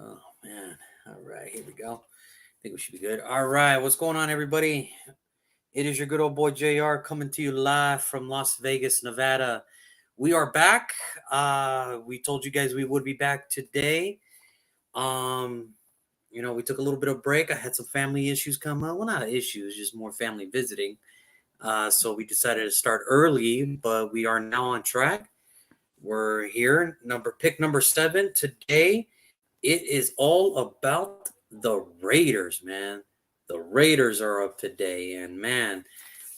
Oh man. All right, here we go. I think we should be good. All right, what's going on, everybody? It is your good old boy JR coming to you live from Las Vegas, Nevada. We are back. We told you guys we would be back today. Um, we took a little bit of break. I had some family issues come up. Well, not issues, just more family visiting. So we decided to start early, but we are now on track. We're here, pick number 7 today. It is all about the Raiders, man. The Raiders are up today, and man,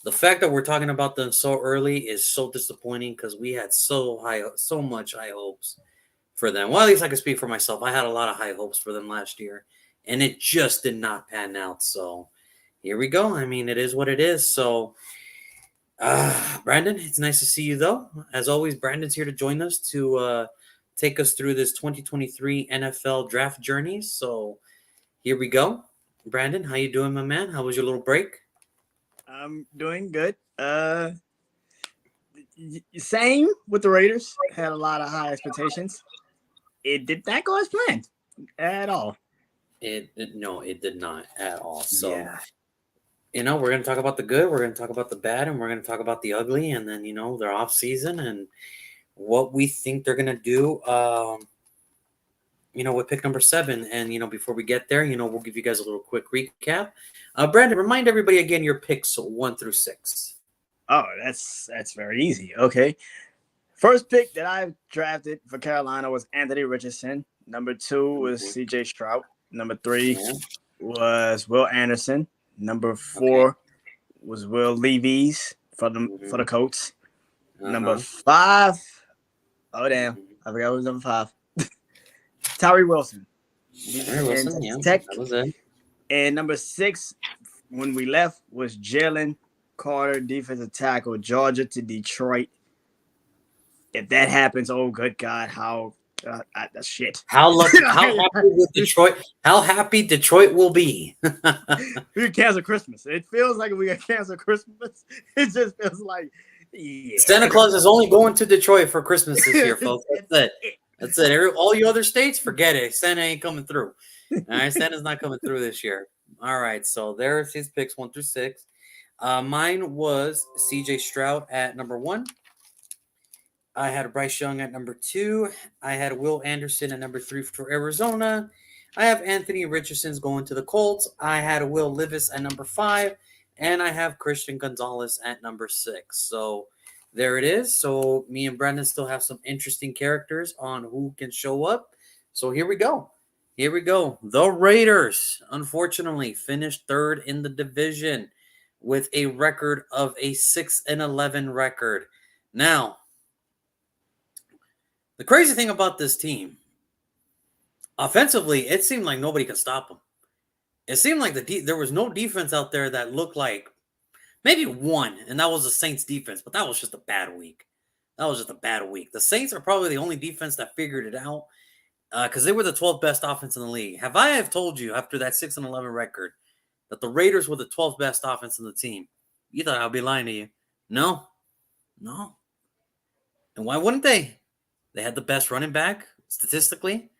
the fact that we're talking about them so early is so disappointing because we had so much high hopes for them. Well, at least I can speak for myself. I had a lot of high hopes for them last year, and it just did not pan out. So here we go. I mean, it is what it is. So, Brandon, it's nice to see you, though. As always, Brandon's here to join us to take us through this 2023 NFL draft journey. So here we go. Brandon, how you doing, my man? How was your little break? I'm doing good. Same with the Raiders. Had a lot of high expectations. It did not go as planned at all. No, it did not at all. So Yeah. we're going to talk about the good, we're going to talk about the bad, and we're going to talk about the ugly, and then their off season and what we think they're going to do. With pick number 7, and before we get there, we'll give you guys a little quick recap. Brandon, remind everybody again your picks 1 through 6. Oh, that's very easy. Okay. First pick that I drafted for Carolina was Anthony Richardson. Number 2 was CJ Stroud. Number 3 was Will Anderson. Number 4 was Will Levis for the Colts. Number 5. Oh damn, I forgot who was number 5. Tyree Wilson. Tech. That was it. And number 6, when we left, was Jalen Carter, defensive tackle, Georgia to Detroit. If that happens, oh good God, how that's shit. How happy with Detroit? How happy Detroit will be. We can cancel Christmas. It feels like we got cancel Christmas. It just feels like Santa Claus is only going to Detroit for Christmas this year, folks. That's it. That's it. All you other states, forget it. Santa ain't coming through. All right, Santa's not coming through this year. All right, so there's his picks 1 through 6. Mine was CJ Stroud at number 1. I had Bryce Young at number 2. I had Will Anderson at number 3 for Arizona. I have Anthony Richardson's going to the Colts. I had Will Levis at number 5. And I have Christian Gonzalez at number 6. So there it is. So me and Brendan still have some interesting characters on who can show up. So here we go. Here we go. The Raiders, unfortunately, finished 3rd in the division with a record of a 6-11 record. Now, the crazy thing about this team, offensively, it seemed like nobody could stop them. It seemed like there was no defense out there that looked like maybe one, and that was the Saints defense, but that was just a bad week. The Saints are probably the only defense that figured it out because they were the 12th best offense in the league. Have I told you after that 6-11 record that the Raiders were the 12th best offense in the team? You thought I'd be lying to you. No. And why wouldn't they? They had the best running back, statistically.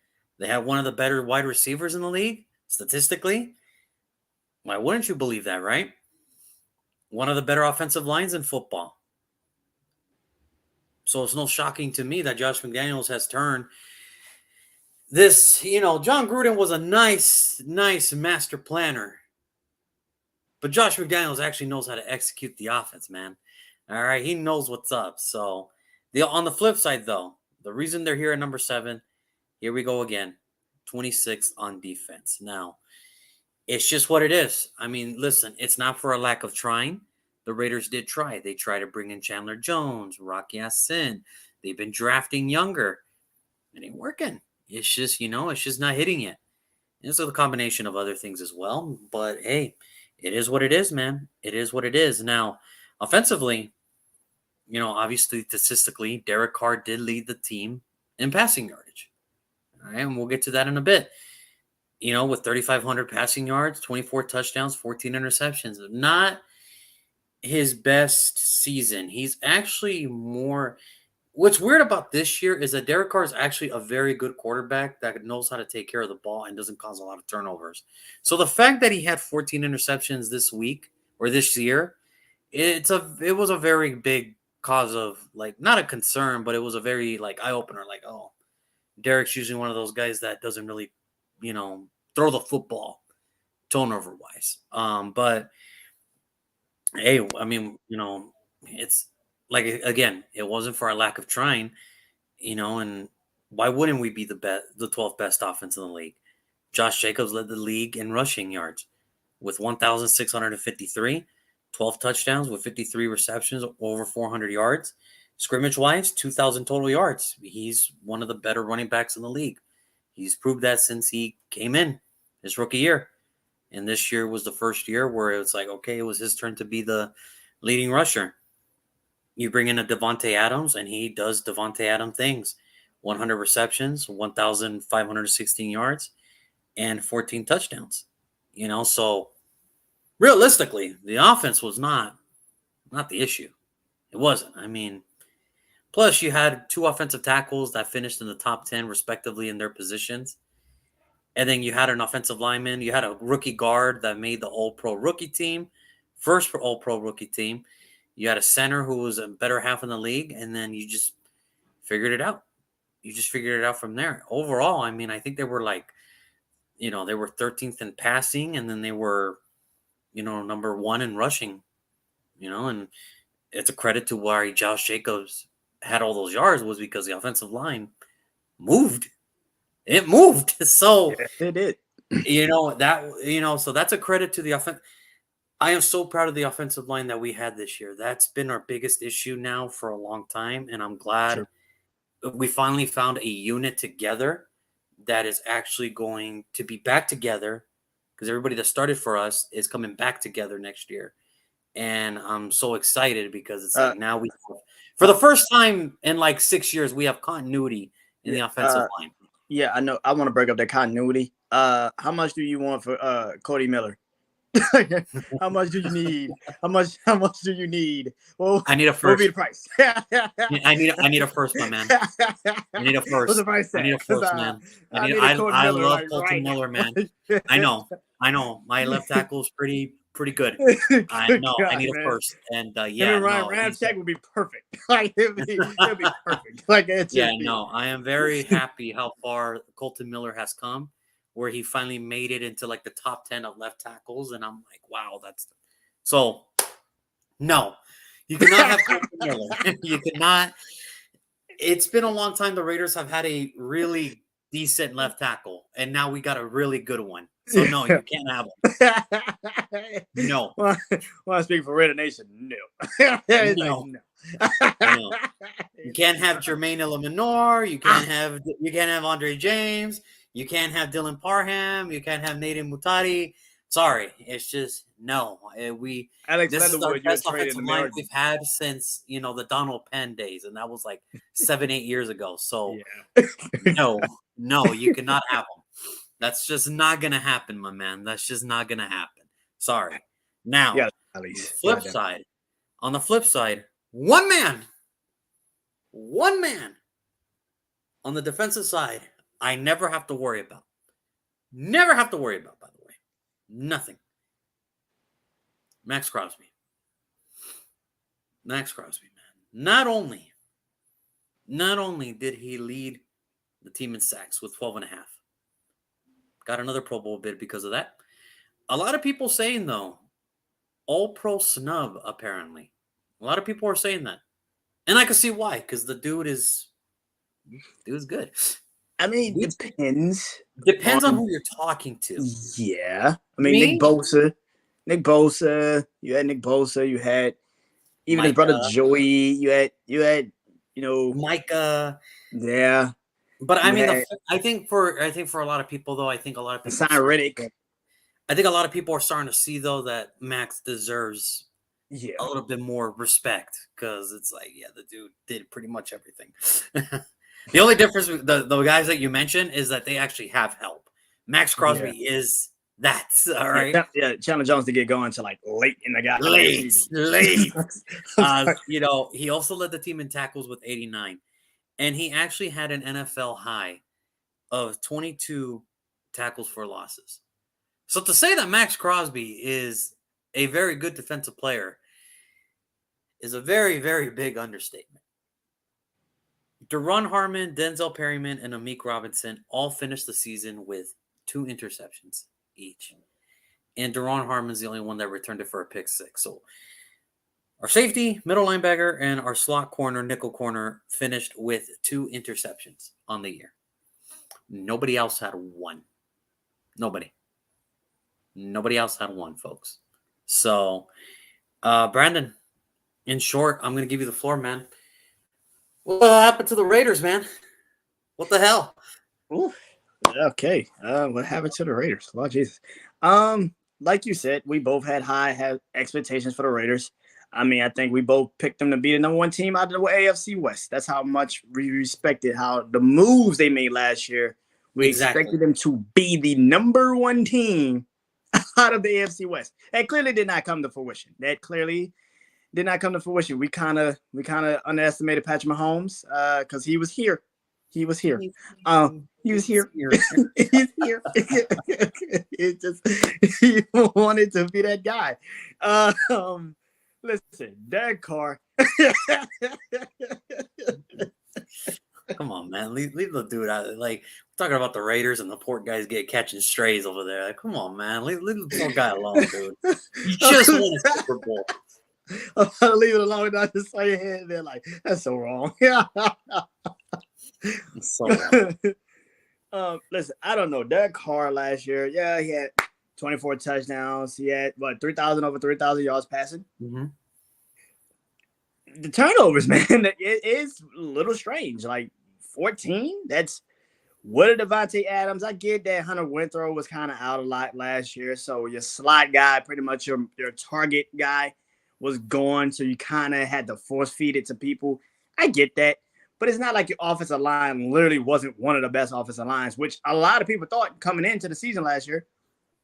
They had one of the better wide receivers in the league, statistically. Why wouldn't you believe that, right? One of the better offensive lines in football. So it's no shocking to me that Josh McDaniels has turned this, John Gruden was a nice master planner. But Josh McDaniels actually knows how to execute the offense, man. All right, he knows what's up. So on the flip side, though, the reason they're here at number 7, here we go again, 26 on defense. Now, it's just what it is. I mean, listen, it's not for a lack of trying. The Raiders did try. They tried to bring in Chandler Jones, Rocky Ya-Sin. They've been drafting younger. It ain't working. It's just, it's just not hitting yet. And so the combination of other things as well. But, hey, it is what it is, man. It is what it is. Now, offensively, obviously, statistically, Derek Carr did lead the team in passing yardage. All right, and we'll get to that in a bit. With 3,500 passing yards, 24 touchdowns, 14 interceptions. Not his best season. He's actually more What's weird about this year is that Derek Carr is actually a very good quarterback that knows how to take care of the ball and doesn't cause a lot of turnovers. So the fact that he had 14 interceptions this week or this year, it was a very big cause of like not a concern, but it was a very like eye opener. Like, oh, Derek's usually one of those guys that doesn't really, throw the football turnover wise. But hey, I mean, it's like again, it wasn't for our lack of trying, and why wouldn't we be the 12th best offense in the league? Josh Jacobs led the league in rushing yards with 1,653, 12 touchdowns with 53 receptions, over 400 yards. Scrimmage wise, 2,000 total yards. He's one of the better running backs in the league. He's proved that since he came in his rookie year. And this year was the first year where it was like, okay, it was his turn to be the leading rusher. You bring in a Devontae Adams, and he does Devontae Adams things. 100 receptions, 1,516 yards, and 14 touchdowns. So realistically, the offense was not the issue. It wasn't. I mean, plus you had 2 offensive tackles that finished in the top 10 respectively in their positions. And then you had an offensive lineman. You had a rookie guard that made the All-Pro rookie team, first All-Pro rookie team. You had a center who was a better half in the league, and then you just figured it out. You just figured it out from there. Overall, I mean, I think they were they were 13th in passing, and then they were, number 1 in rushing, and it's a credit to why Josh Jacobs had all those yards was because the offensive line moved. It moved. So yeah, it did. So that's a credit to the offense. I am so proud of the offensive line that we had this year. That's been our biggest issue now for a long time, and I'm glad we finally found a unit together that is actually going to be back together because everybody that started for us is coming back together next year. And I'm so excited because it's like now for the first time in like 6 years, we have continuity in the offensive line. Yeah, I know. I want to break up that continuity. How much do you want for Cody Miller? How much do you need? How much do you need? Well, I need a first. What will be the price? I need a first, my man. I need a first. What's the price I need a first, man. I love Colton Miller, man. I know. My left tackle is pretty good. I know. I need a first, and Ryan Ramczyk would be perfect. Like it'd be perfect. Like I am very happy how far Colton Miller has come, where he finally made it into like the top 10 of left tackles, and I'm like, wow, so. No, you cannot have Colton Miller. You cannot. It's been a long time. The Raiders have had a really decent left tackle, and now we got a really good one. So no, you can't have him. No. Well, I speak for Raider Nation. No. No. No. You can't have Jermaine Elemenor. You can't have Andre James. You can't have Dylan Parham. You can't have Nathan Mutati. Sorry, it's just no. Alex This is the Leatherwood, best offensive line we've had since the Donald Penn days, and that was like 7-8 years ago. So no, you cannot have them. That's just not gonna happen, my man. That's just not gonna happen. Sorry. Now, on the flip side, one man on the defensive side, I never have to worry about. Never have to worry about, by the way. Nothing. Max Crosby. Max Crosby, man. Not only did he lead the team in sacks with 12.5. Got another Pro Bowl bid because of that. A lot of people saying, though, All-Pro snub, apparently. A lot of people are saying that. And I can see why, because the dude is good. I mean, depends. Depends on who you're talking to. Yeah. I mean, Nick Bosa. You had Nick Bosa. You had even his brother Joey. You had Micah. Yeah. But I mean, I think for a lot of people, though, I think a lot of people. Riddick. I think a lot of people are starting to see, though, that Max deserves a little bit more respect because it's like, the dude did pretty much everything. The only difference with the guys that you mentioned is that they actually have help. Max Crosby is That's all right. Yeah, Chandler Jones to get going to like late in the goddamn Late. season. He also led the team in tackles with 89, and he actually had an NFL high of 22 tackles for losses. So to say that Max Crosby is a very good defensive player is a very, very big understatement. Daron Harmon, Denzel Perryman, and Amik Robinson all finished the season with 2 interceptions each. And Daron Harmon's the only one that returned it for a pick 6. So our safety, middle linebacker, and our slot corner, nickel corner finished with 2 interceptions on the year. Nobody else had 1. Nobody else had 1, folks. So, Brandon, in short, I'm going to give you the floor, man. What happened to the Raiders, man? What the hell? Ooh, okay. What happened to the Raiders? Lord Jesus. Like you said, we both had high expectations for the Raiders. I mean, I think we both picked them to be the number 1 team out of the AFC West. That's how much we respected how the moves they made last year. We expected them to be the number 1 team out of the AFC West. That clearly did not come to fruition. We kind of underestimated Patrick Mahomes because he was here. He was here. He's here. It just he wanted to be that guy. Listen, Derek Carr. Come on, man. Leave the dude out. Like, we're talking about the Raiders and the poor guys catching strays over there. Like, come on, man. Leave the poor guy alone, dude. You just won a Super Bowl. I'm gonna leave it alone. I just saw your head there, like, that's so wrong. Yeah. So wrong. Listen, I don't know. Derek Carr last year, yeah, he had 24 touchdowns. He had over 3,000 yards passing. Mm-hmm. The turnovers, man, it is a little strange. Like 14, that's what a Devontae Adams. I get that Hunter Winthrow was kind of out a lot last year, so your slot guy, pretty much your target guy, was gone, so you kind of had to force feed it to people. I get that, but it's not like your offensive line literally wasn't one of the best offensive lines, which a lot of people thought coming into the season last year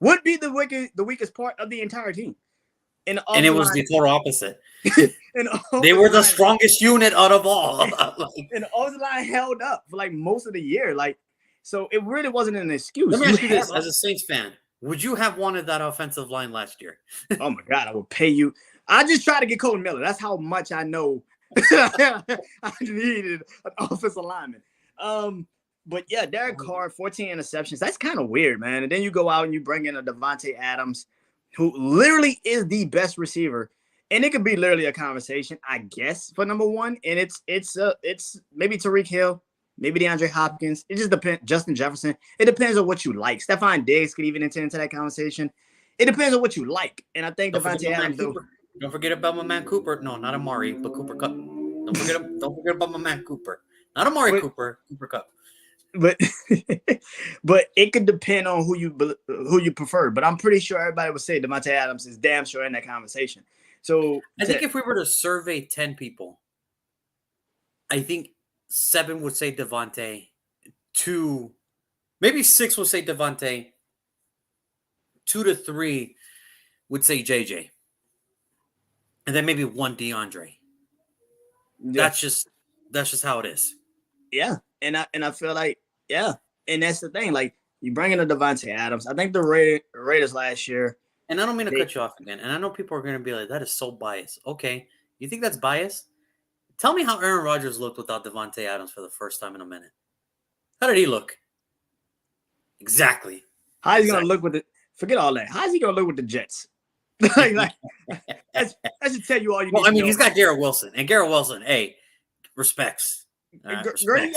would be the weakest part of the entire team. And it was the total opposite. They were the strongest unit out of all. And the offensive line held up for like most of the year. Like, so it really wasn't an excuse. Let me ask you this: as a Saints fan, would you have wanted that offensive line last year? Oh my God, I would pay you. I just try to get Colton Miller. That's how much I know I needed an offensive lineman. But yeah, Derek Carr, 14 interceptions. That's kind of weird, man. And then you go out and you bring in a Devontae Adams, who literally is the best receiver. And it could be literally a conversation, I guess, for number 1. And it's maybe Tyreek Hill, maybe DeAndre Hopkins. It just depends. Justin Jefferson. It depends on what you like. Stephon Diggs could even enter into that conversation. It depends on what you like. And I think Devontae Adams, don't forget about my man Cooper. No, not Amari, but Cooper Kupp. Don't forget about my man Cooper. Not Amari Cooper. Cooper Kupp. But it could depend on who you prefer. But I'm pretty sure everybody would say Devontae Adams is damn sure in that conversation. So I think if we were to survey 10 people, I think 7 would say Devontae, 2, maybe 6 would say Devontae, 2 to 3 would say JJ, and then maybe 1 DeAndre. Yeah. That's just how it is. Yeah, and I feel like, yeah, and that's the thing. Like, you bring in a Devontae Adams. I think the Raiders last year. And I don't mean to cut you off again. And I know people are going to be like, that is so biased. Okay, you think that's biased? Tell me how Aaron Rodgers looked without Devontae Adams for the first time in a minute. How did he look? Exactly. How he's going to look with it? Forget all that. How's he going to look with the Jets? that should tell you all you need to know. He's got Garrett Wilson. And Garrett Wilson, hey, respects. Really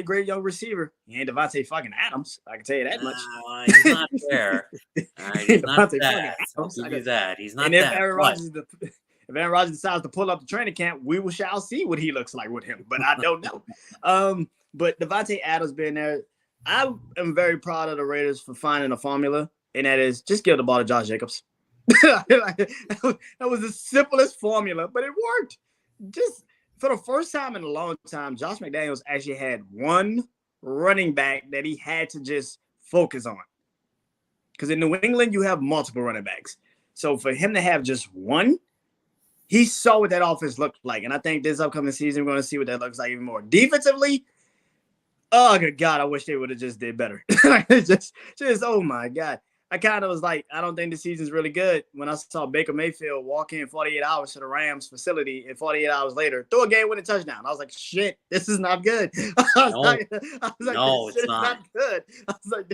great young receiver. He ain't Devontae fucking Adams. I can tell you that much. He's not there. He's not that. I'll give you that. He's not and that. If Aaron Rodgers decides to pull up the training camp, we shall see what he looks like with him. But I don't know. But Devontae Adams being there, I am very proud of the Raiders for finding a formula, and that is just give the ball to Josh Jacobs. That was the simplest formula, but it worked. Just for the first time in a long time, Josh McDaniels actually had one running back that he had to just focus on. because in New England you have multiple running backs. So for him to have just one, he saw what that offense looked like, and I think this upcoming season we're going to see what that looks like even more. Defensively, oh good God, I wish they would have just did better. just oh my God. I kind of was like, I don't think the season's really good when I saw Baker Mayfield walk in 48 hours to the Rams facility and 48 hours later throw a game-winning touchdown. I was like, shit, this is not good. I was like, No, this is not good. I was like,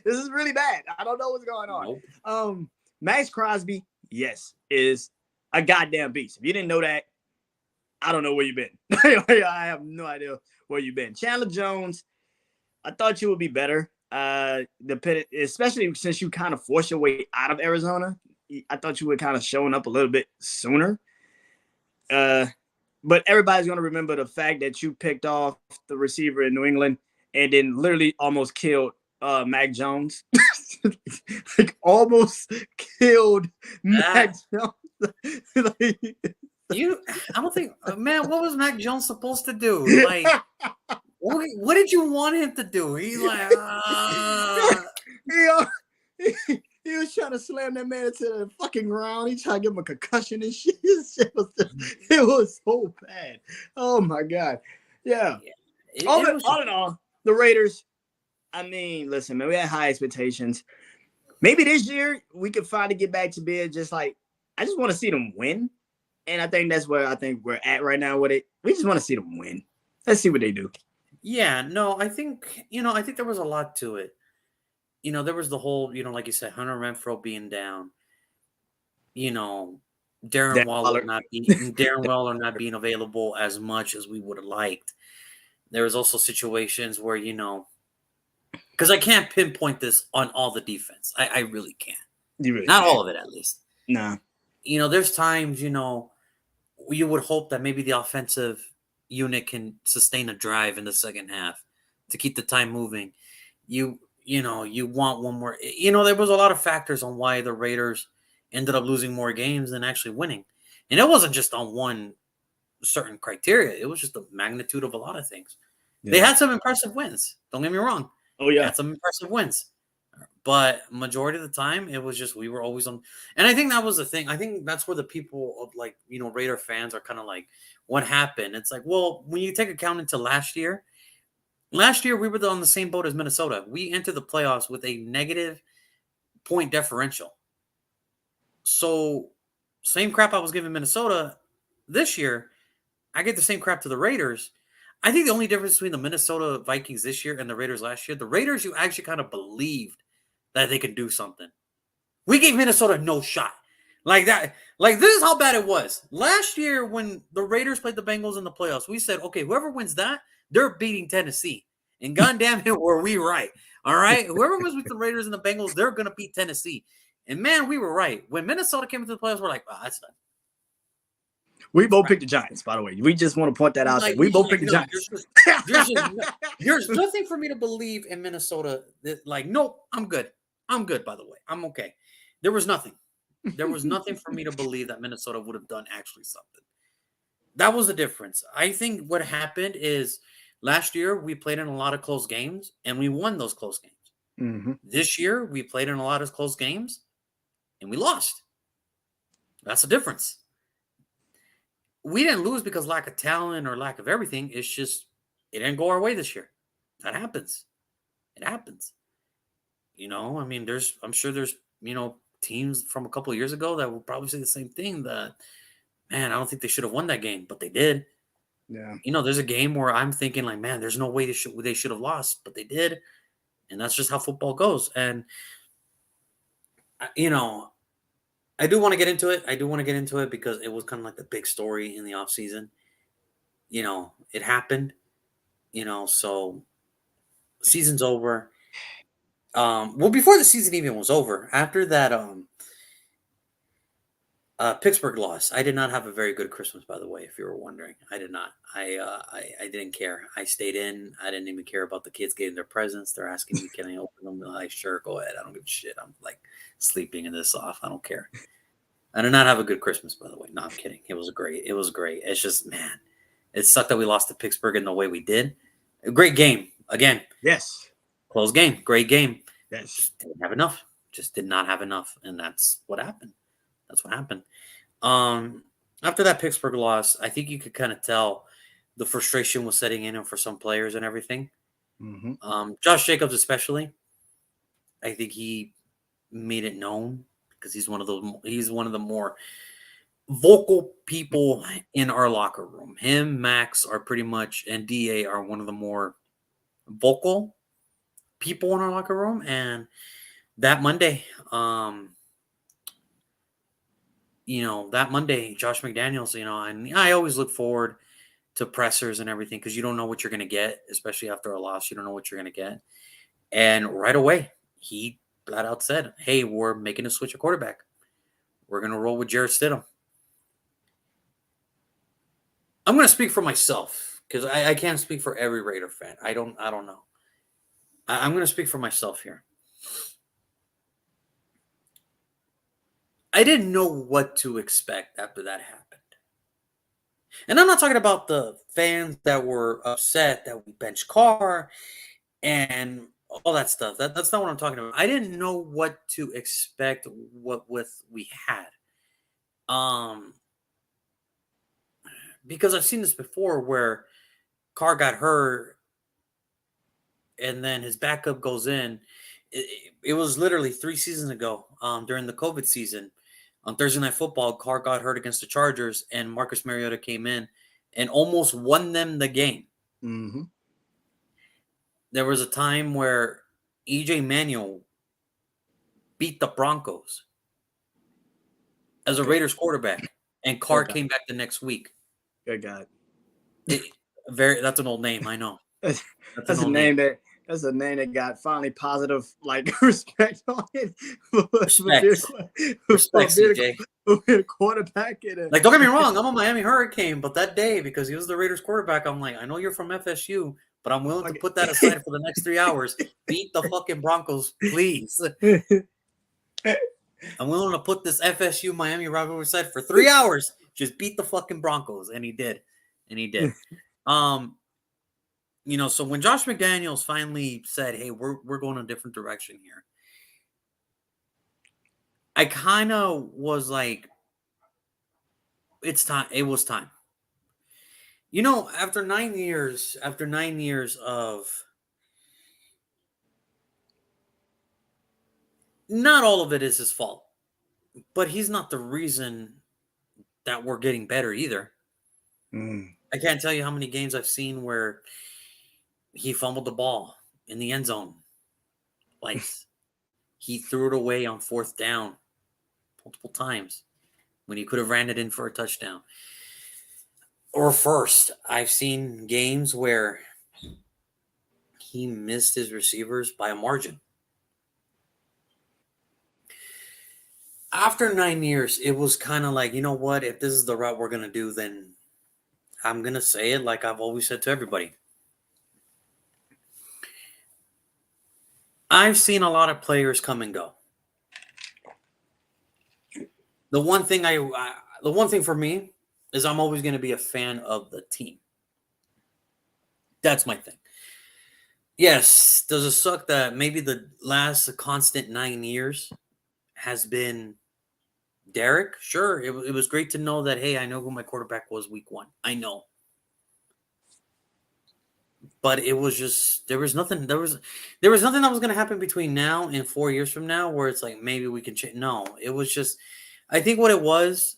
this is really bad. I don't know what's going on. Nope. Max Crosby, yes, is a goddamn beast. If you didn't know that, I don't know where you've been. I have no idea where you've been. Chandler Jones, I thought you would be better. Especially since you kind of forced your way out of Arizona, I thought you would kind of showing up a little bit sooner. But everybody's going to remember the fact that you picked off the receiver in New England and then literally almost killed Mac Jones. Like almost killed Mac Jones. I don't think, man, what was Mac Jones supposed to do? Like, what did you want him to do? He's like, he was trying to slam that man into the fucking ground. He tried to give him a concussion and shit. It was so bad. Oh my God. Yeah. All in all, the Raiders, I mean, listen, man, we had high expectations. Maybe this year we could finally get back to being just like, I just want to see them win. And I think that's where I think we're at right now with it. We just want to see them win. Let's see what they do. Yeah, no, I think there was a lot to it. There was the whole, like you said, Hunter Renfrow being down. Darren Waller not being available as much as we would have liked. There was also situations where, because I can't pinpoint this on all the defense. I really can't. Not all of it, at least. No. There's times, you would hope that maybe the offensive unit can sustain a drive in the second half to keep the time moving. You want one more. There was a lot of factors on why the Raiders ended up losing more games than actually winning. And it wasn't just on one certain criteria. It was just the magnitude of a lot of things. Yeah. They had some impressive wins. Don't get me wrong. Oh, yeah. They had some impressive wins. But majority of the time, it was just we were always on. And I think that was the thing. I think that's where the people of Raider fans are kind of like, what happened? It's like, well, when you take account into last year we were on the same boat as Minnesota. We entered the playoffs with a negative point differential. So same crap I was giving Minnesota this year, I get the same crap to the Raiders. I think the only difference between the Minnesota Vikings this year and the Raiders last year, the Raiders, you actually kind of believed that they could do something. We gave Minnesota no shot. Like that. Like, this is how bad it was. Last year when the Raiders played the Bengals in the playoffs, we said, okay, whoever wins that, they're beating Tennessee. And goddamn it, were we right. All right? Whoever was with the Raiders and the Bengals, they're going to beat Tennessee. And, man, we were right. When Minnesota came into the playoffs, we're like, oh, that's done. We both picked the Giants, by the way. We just want to point that out. We both picked the Giants. There's nothing for me to believe in Minnesota. Nope, I'm good. I'm good, by the way. I'm okay. There was nothing. There was nothing for me to believe that Minnesota would have done actually something. That was the difference. I think what happened is last year we played in a lot of close games, and we won those close games. Mm-hmm. This year we played in a lot of close games, and we lost. That's the difference. We didn't lose because lack of talent or lack of everything. It's just it didn't go our way this year. That happens. It happens. I mean, I'm sure there's, teams from a couple of years ago that will probably say the same thing, that, man, I don't think they should have won that game, but they did. Yeah. There's a game where I'm thinking like, man, there's no way they should have lost, but they did. And that's just how football goes. And, I do want to get into it. Because it was kind of like the big story in the offseason. It happened, so season's over. Before the season even was over, after that Pittsburgh loss, I did not have a very good Christmas, by the way, if you were wondering. I did not. I didn't care. I stayed in. I didn't even care about the kids getting their presents. They're asking me, can I open them? I'm like, sure, go ahead. I don't give a shit. I'm like sleeping in this off. I don't care. I did not have a good Christmas, by the way. No, I'm kidding. It was great. It's just, man, it sucked that we lost to Pittsburgh in the way we did. A great game. Again. Yes. Close game. Great game. Yes. Just didn't have enough. just did not have enough, and that's what happened. That's what happened. After that Pittsburgh loss, I think you could kind of tell the frustration was setting in for some players and everything. Josh Jacobs especially, I think he made it known because he's one of the more vocal people in our locker room. Him, Max are pretty much, and DA are one of the more vocal people in our locker room. And that Monday, Josh McDaniels, and I always look forward to pressers and everything because you don't know what you're going to get, especially after a loss. You don't know what you're going to get. And right away, he flat out said, hey, we're making a switch of quarterback. We're going to roll with Jarrett Stidham. I'm going to speak for myself because I can't speak for every Raider fan. I don't know. I'm going to speak for myself here. I didn't know what to expect after that happened. And I'm not talking about the fans that were upset that we benched Carr and all that stuff. That's not what I'm talking about. I didn't know what to expect with we had. Because I've seen this before where Carr got hurt and then his backup goes in. It was literally 3 seasons ago during the COVID season. On Thursday Night Football, Carr got hurt against the Chargers, and Marcus Mariota came in and almost won them the game. Mm-hmm. There was a time where E.J. Manuel beat the Broncos as a Raiders quarterback, and Carr came back the next week. Good God. That's an old name, I know. That's a name that got finally positive respect on it. Respect, CJ. A quarterback don't get me wrong, I'm a Miami Hurricane, but that day, because he was the Raiders quarterback, I'm like, I know you're from FSU, but I'm willing to put that aside for the next 3 hours. Beat the fucking Broncos, please. I'm willing to put this FSU Miami rivalry aside for 3 hours. Just beat the fucking Broncos, and he did. So when Josh McDaniels finally said, hey, we're going a different direction here, I kind of was like, it's time. It was time. After 9 years of, not all of it is his fault, but he's not the reason that we're getting better either. I can't tell you how many games I've seen where he fumbled the ball in the end zone. He threw it away on 4th down multiple times when he could have ran it in for a touchdown. Or first, I've seen games where he missed his receivers by a margin. After 9 years, it was kind of like, you know what? If this is the route we're going to do, then I'm going to say it like I've always said to everybody. I've seen a lot of players come and go. The one thing for me is I'm always going to be a fan of the team. That's my thing. Yes, does it suck that maybe the last constant 9 years has been Derek? Sure, it was great to know that, hey, I know who my quarterback was week 1. I know. But it was just, there was nothing that was going to happen between now and 4 years from now where it's like, maybe we can change. No, it was just, I think what it was,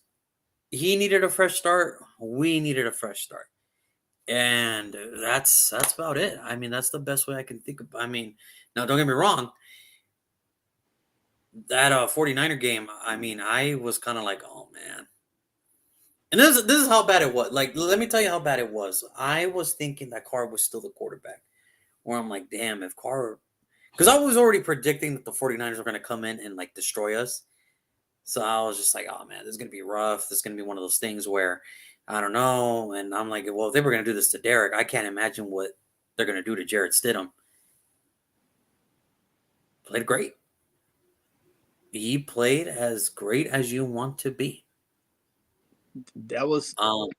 he needed a fresh start. We needed a fresh start. And that's about it. I mean, that's the best way I can think of. I mean, now don't get me wrong. That 49er game, I mean, I was kind of like, oh man. And this is how bad it was. Let me tell you how bad it was. I was thinking that Carr was still the quarterback. Where I'm like, damn, if Carr, because I was already predicting that the 49ers were going to come in and destroy us. So I was just like, oh man, this is going to be rough. This is going to be one of those things where I don't know. And I'm like, well, if they were going to do this to Derek, I can't imagine what they're going to do to Jarrett Stidham. Played great. He played as great as you want to be. That was the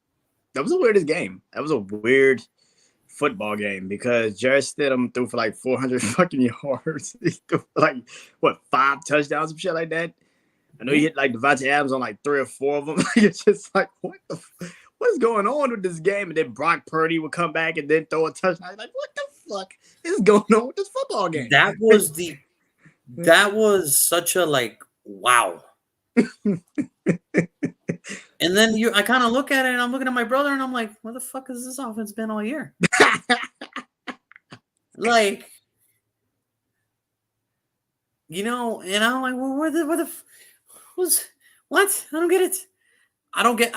weirdest game. That was a weird football game because Jarrett Stidham threw for like 400 fucking yards. He threw for like, what, 5 touchdowns, some shit like that. I know he hit like Devontae Adams on like 3 or 4 of them. It's just like, what's going on with this game? And then Brock Purdy would come back and then throw a touchdown. Like, what the fuck is going on with this football game? That was such a like wow. And then I kind of look at it and I'm looking at my brother and I'm like, where the fuck has this offense been all year? Like, and I'm like, well, what? I don't get it. I don't get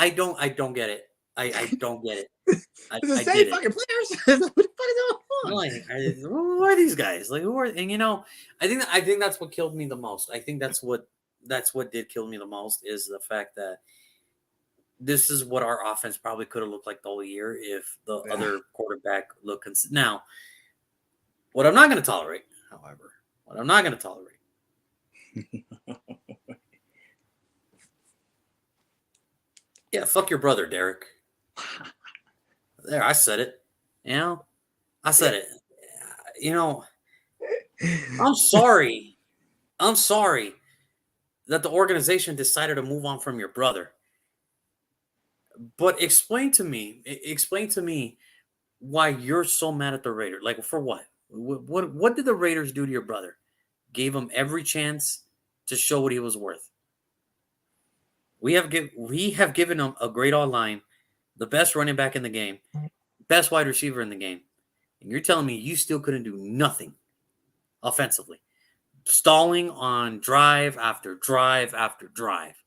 it. I don't get it. It's the same fucking players. What the fuck is going on? Like, who are these guys? Like, who are? And I think that's what killed me the most. I think that's what did kill me the most is the fact that this is what our offense probably could have looked like the whole year if the other quarterback looked. Now, what I'm not going to tolerate, however, yeah, fuck your brother, Derek. There, I said it. I said it. I'm sorry. I'm sorry that the organization decided to move on from your brother. But explain to me why you're so mad at the Raiders. Like, for what? What did the Raiders do to your brother? Gave him every chance to show what he was worth. We have given him a great online, the best running back in the game, best wide receiver in the game. And you're telling me you still couldn't do nothing offensively. Stalling on drive after drive after drive.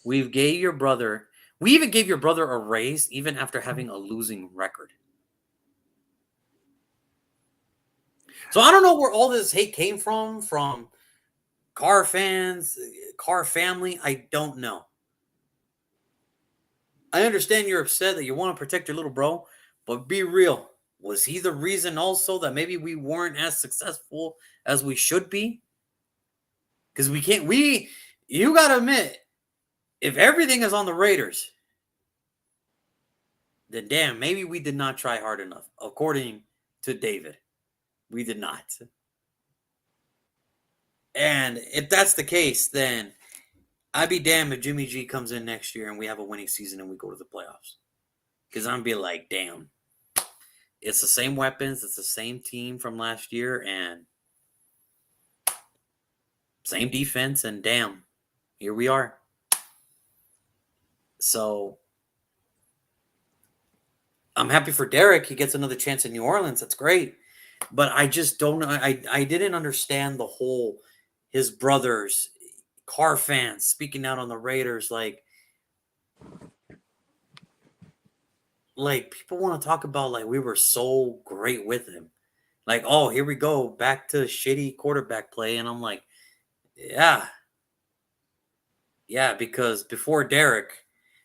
We even gave your brother a raise even after having a losing record. So I don't know where all this hate came from Carr fans, Carr family. I don't know. I understand you're upset that you want to protect your little bro, but be real. Was he the reason also that maybe we weren't as successful as we should be? Because you got to admit, if everything is on the Raiders, then damn, maybe we did not try hard enough. According to David, we did not. And if that's the case, then I'd be damned if Jimmy G comes in next year and we have a winning season and we go to the playoffs. Because I'm be like, damn, it's the same weapons, it's the same team from last year, and same defense, and damn, here we are. So I'm happy for Derek. He gets another chance in New Orleans. That's great. But I just don't know. I didn't understand the whole his brothers, Carr fans speaking out on the Raiders. Like people want to talk about like we were so great with him. Like, oh, here we go. Back to shitty quarterback play. And I'm like, yeah. Yeah, because before Derek,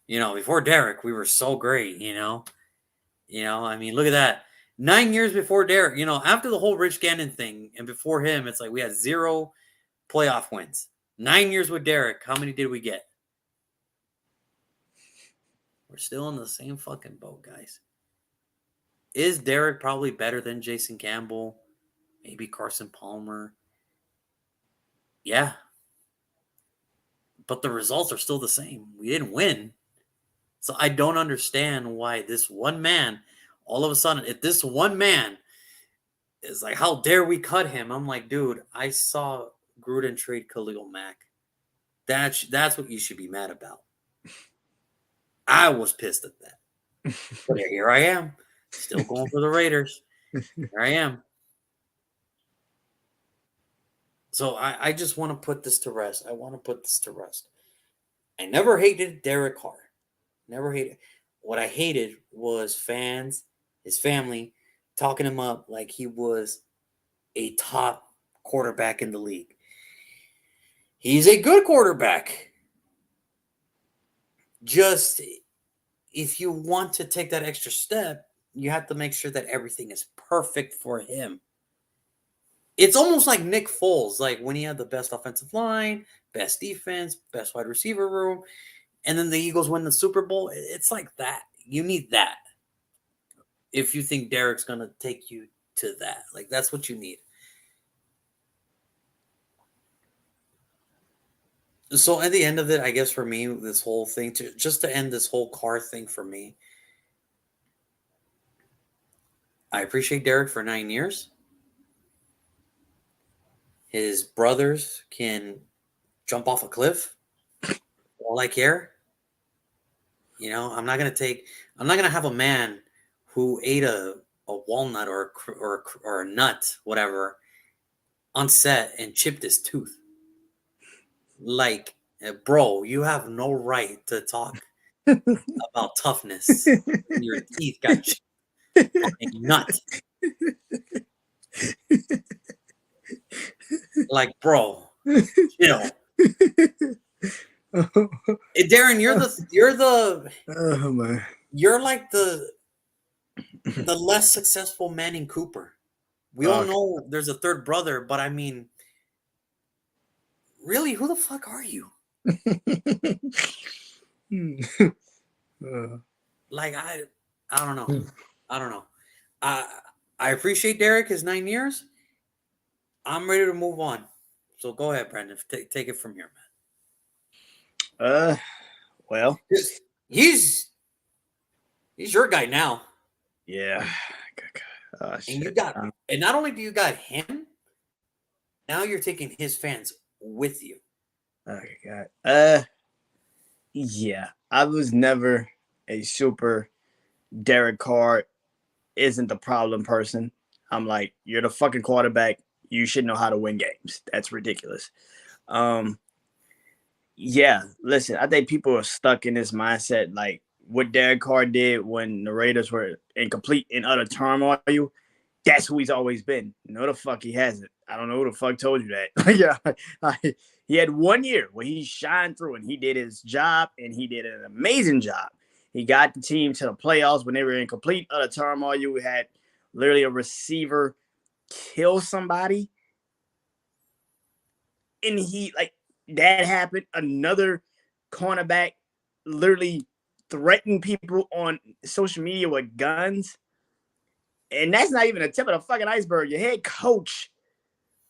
we were so great, I mean, look at that. 9 years before Derek, after the whole Rich Gannon thing and before him, it's like we had 0 playoff wins. 9 years with Derek, how many did we get? We're still in the same fucking boat, guys. Is Derek probably better than Jason Campbell? Maybe Carson Palmer? Yeah. But the results are still the same. We didn't win. So I don't understand why this one man, all of a sudden, if this one man is like, how dare we cut him? I'm like, dude, I saw Gruden trade Khalil Mack. That's what you should be mad about. I was pissed at that. But here I am, still going for the Raiders. Here I am. So I just want to put this to rest. I never hated Derek Carr. Never hated. What I hated was fans, his family, talking him up like he was a top quarterback in the league. He's a good quarterback. Just if you want to take that extra step, you have to make sure that everything is perfect for him. It's almost like Nick Foles, like when he had the best offensive line, best defense, best wide receiver room, and then the Eagles win the Super Bowl. It's like that. You need that. if you think Derek's gonna take you to that. Like that's what you need. So at the end of it, I guess for me, this whole thing to end this whole car thing for me, I appreciate Derek for 9 years. His brothers can jump off a cliff. All I care. You know, I'm not gonna have a man who ate a walnut or a nut, whatever, on set and chipped his tooth. Like, bro, you have no right to talk about toughness. Your teeth got chipped on a nut. Like, bro, chill. Darren, oh man, you're like the less successful Manning Cooper. We all know there's a third brother, but I mean, really, who the fuck are you? Like I don't know. I don't know. I appreciate Derek his 9 years. I'm ready to move on. So go ahead, Brandon. Take it from here, man. Well, he's your guy now. Yeah. And not only do you got him, now you're taking his fans with you. Okay, God. Yeah, I was never a super Derek Carr isn't the problem person. I'm like, you're the fucking quarterback. You should know how to win games. That's ridiculous. Yeah, listen, I think people are stuck in this mindset like what Derek Carr did when the Raiders were in complete and utter turmoil. That's who he's always been. No, the fuck he hasn't. I don't know who the fuck told you that. Yeah, he had 1 year where he shined through and he did his job and he did an amazing job. He got the team to the playoffs when they were in complete utter turmoil. You had literally a receiver kill somebody. And that happened. Another cornerback literally threatened people on social media with guns. And that's not even the tip of the fucking iceberg. Your head coach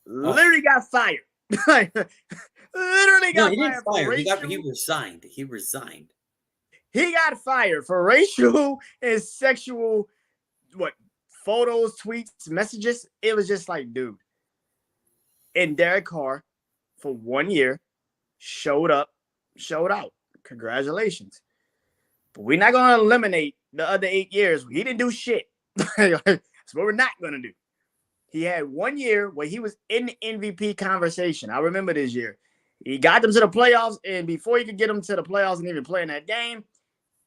literally got fired. Literally got fired. He resigned. He got fired for racial and sexual photos, tweets, messages. It was just like, dude. And Derek Carr, for 1 year, showed out. Congratulations. But we're not going to eliminate the other 8 years. He didn't do shit. That's what we're not going to do. He had 1 year where he was in the MVP conversation. I remember this year. He got them to the playoffs, and before he could get them to the playoffs and even play in that game,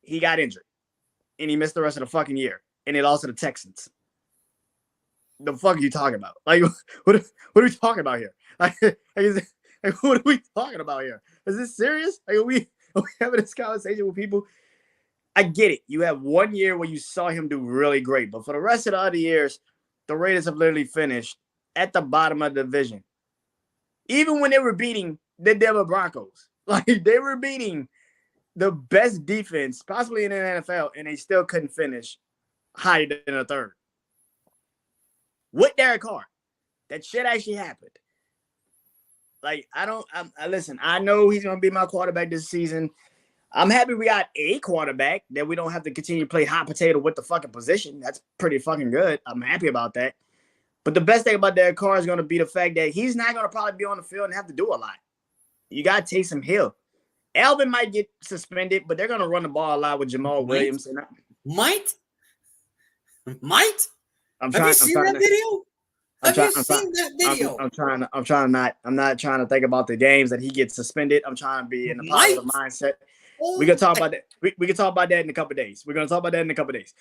he got injured. And he missed the rest of the fucking year. And he lost to the Texans. The fuck are you talking about? Like, what are we talking about here? Like, what are we talking about here? Is this serious? Like, are we having this conversation with people? I get it. You have 1 year where you saw him do really great. But for the rest of the other years, the Raiders have literally finished at the bottom of the division. Even when they were beating the Denver Broncos. Like, they were beating the best defense possibly in the NFL, and they still couldn't finish higher than a third. With Derek Carr. That shit actually happened. Like, listen, I know he's going to be my quarterback this season. I'm happy we got a quarterback that we don't have to continue to play hot potato with the fucking position. That's pretty fucking good. I'm happy about that. But the best thing about Derek Carr is going to be the fact that he's not going to probably be on the field and have to do a lot. You got Taysom Hill. Alvin might get suspended, but they're going to run the ball a lot with Jamal Williams. Might? Have you seen that video? I'm not trying to think about the games that he gets suspended. I'm trying to be in the positive mindset. We can talk about that. We can talk about that in a couple of days. We're gonna talk about that in a couple of days.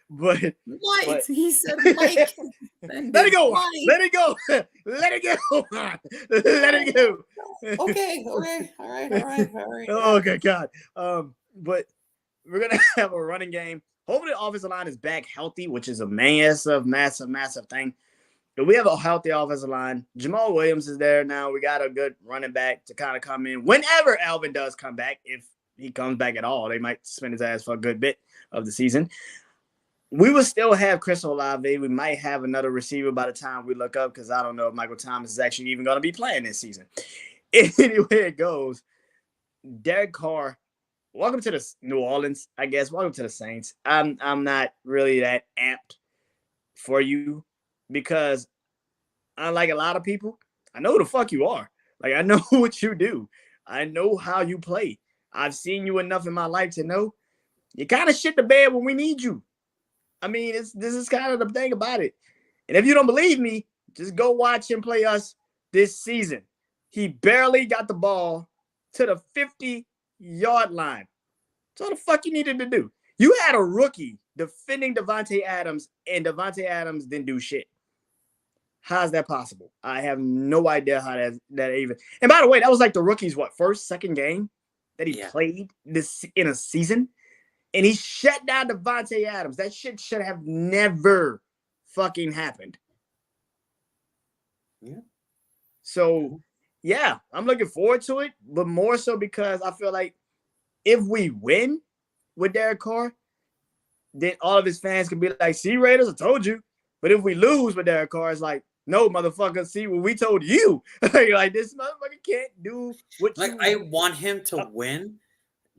But he said Mike. Let it go. Let it go. Let it go. Let it go. Okay. All right. Okay, God. But we're gonna have a running game. Hopefully the offensive line is back healthy, which is a massive thing. If we have a healthy offensive line, Jamal Williams is there now. We got a good running back to kind of come in whenever Alvin does come back. If he comes back at all, they might suspend his ass for a good bit of the season. We will still have Chris Olave. We might have another receiver by the time we look up because I don't know if Michael Thomas is actually even going to be playing this season. Anyway, it goes. Derek Carr, welcome to the New Orleans, I guess. Welcome to the Saints. I'm not really that amped for you because unlike a lot of people, I know who the fuck you are. Like, I know what you do. I know how you play. I've seen you enough in my life to know you kind of shit the bed when we need you. I mean, this is kind of the thing about it. And if you don't believe me, just go watch him play us this season. He barely got the ball to the 50-yard line. That's all the fuck you needed to do. You had a rookie defending Davante Adams, and Davante Adams didn't do shit. How's that possible? I have no idea how that even. And by the way, that was like the rookie's second game that he played this in a season, and he shut down Davante Adams. That shit should have never fucking happened. Yeah. So, yeah, I'm looking forward to it, but more so because I feel like if we win with Derek Carr, then all of his fans can be like, "See, Raiders, I told you." But if we lose with Derek Carr, it's like, "No, motherfucker, see what we told you." Like, this motherfucker can't do what like I want him to win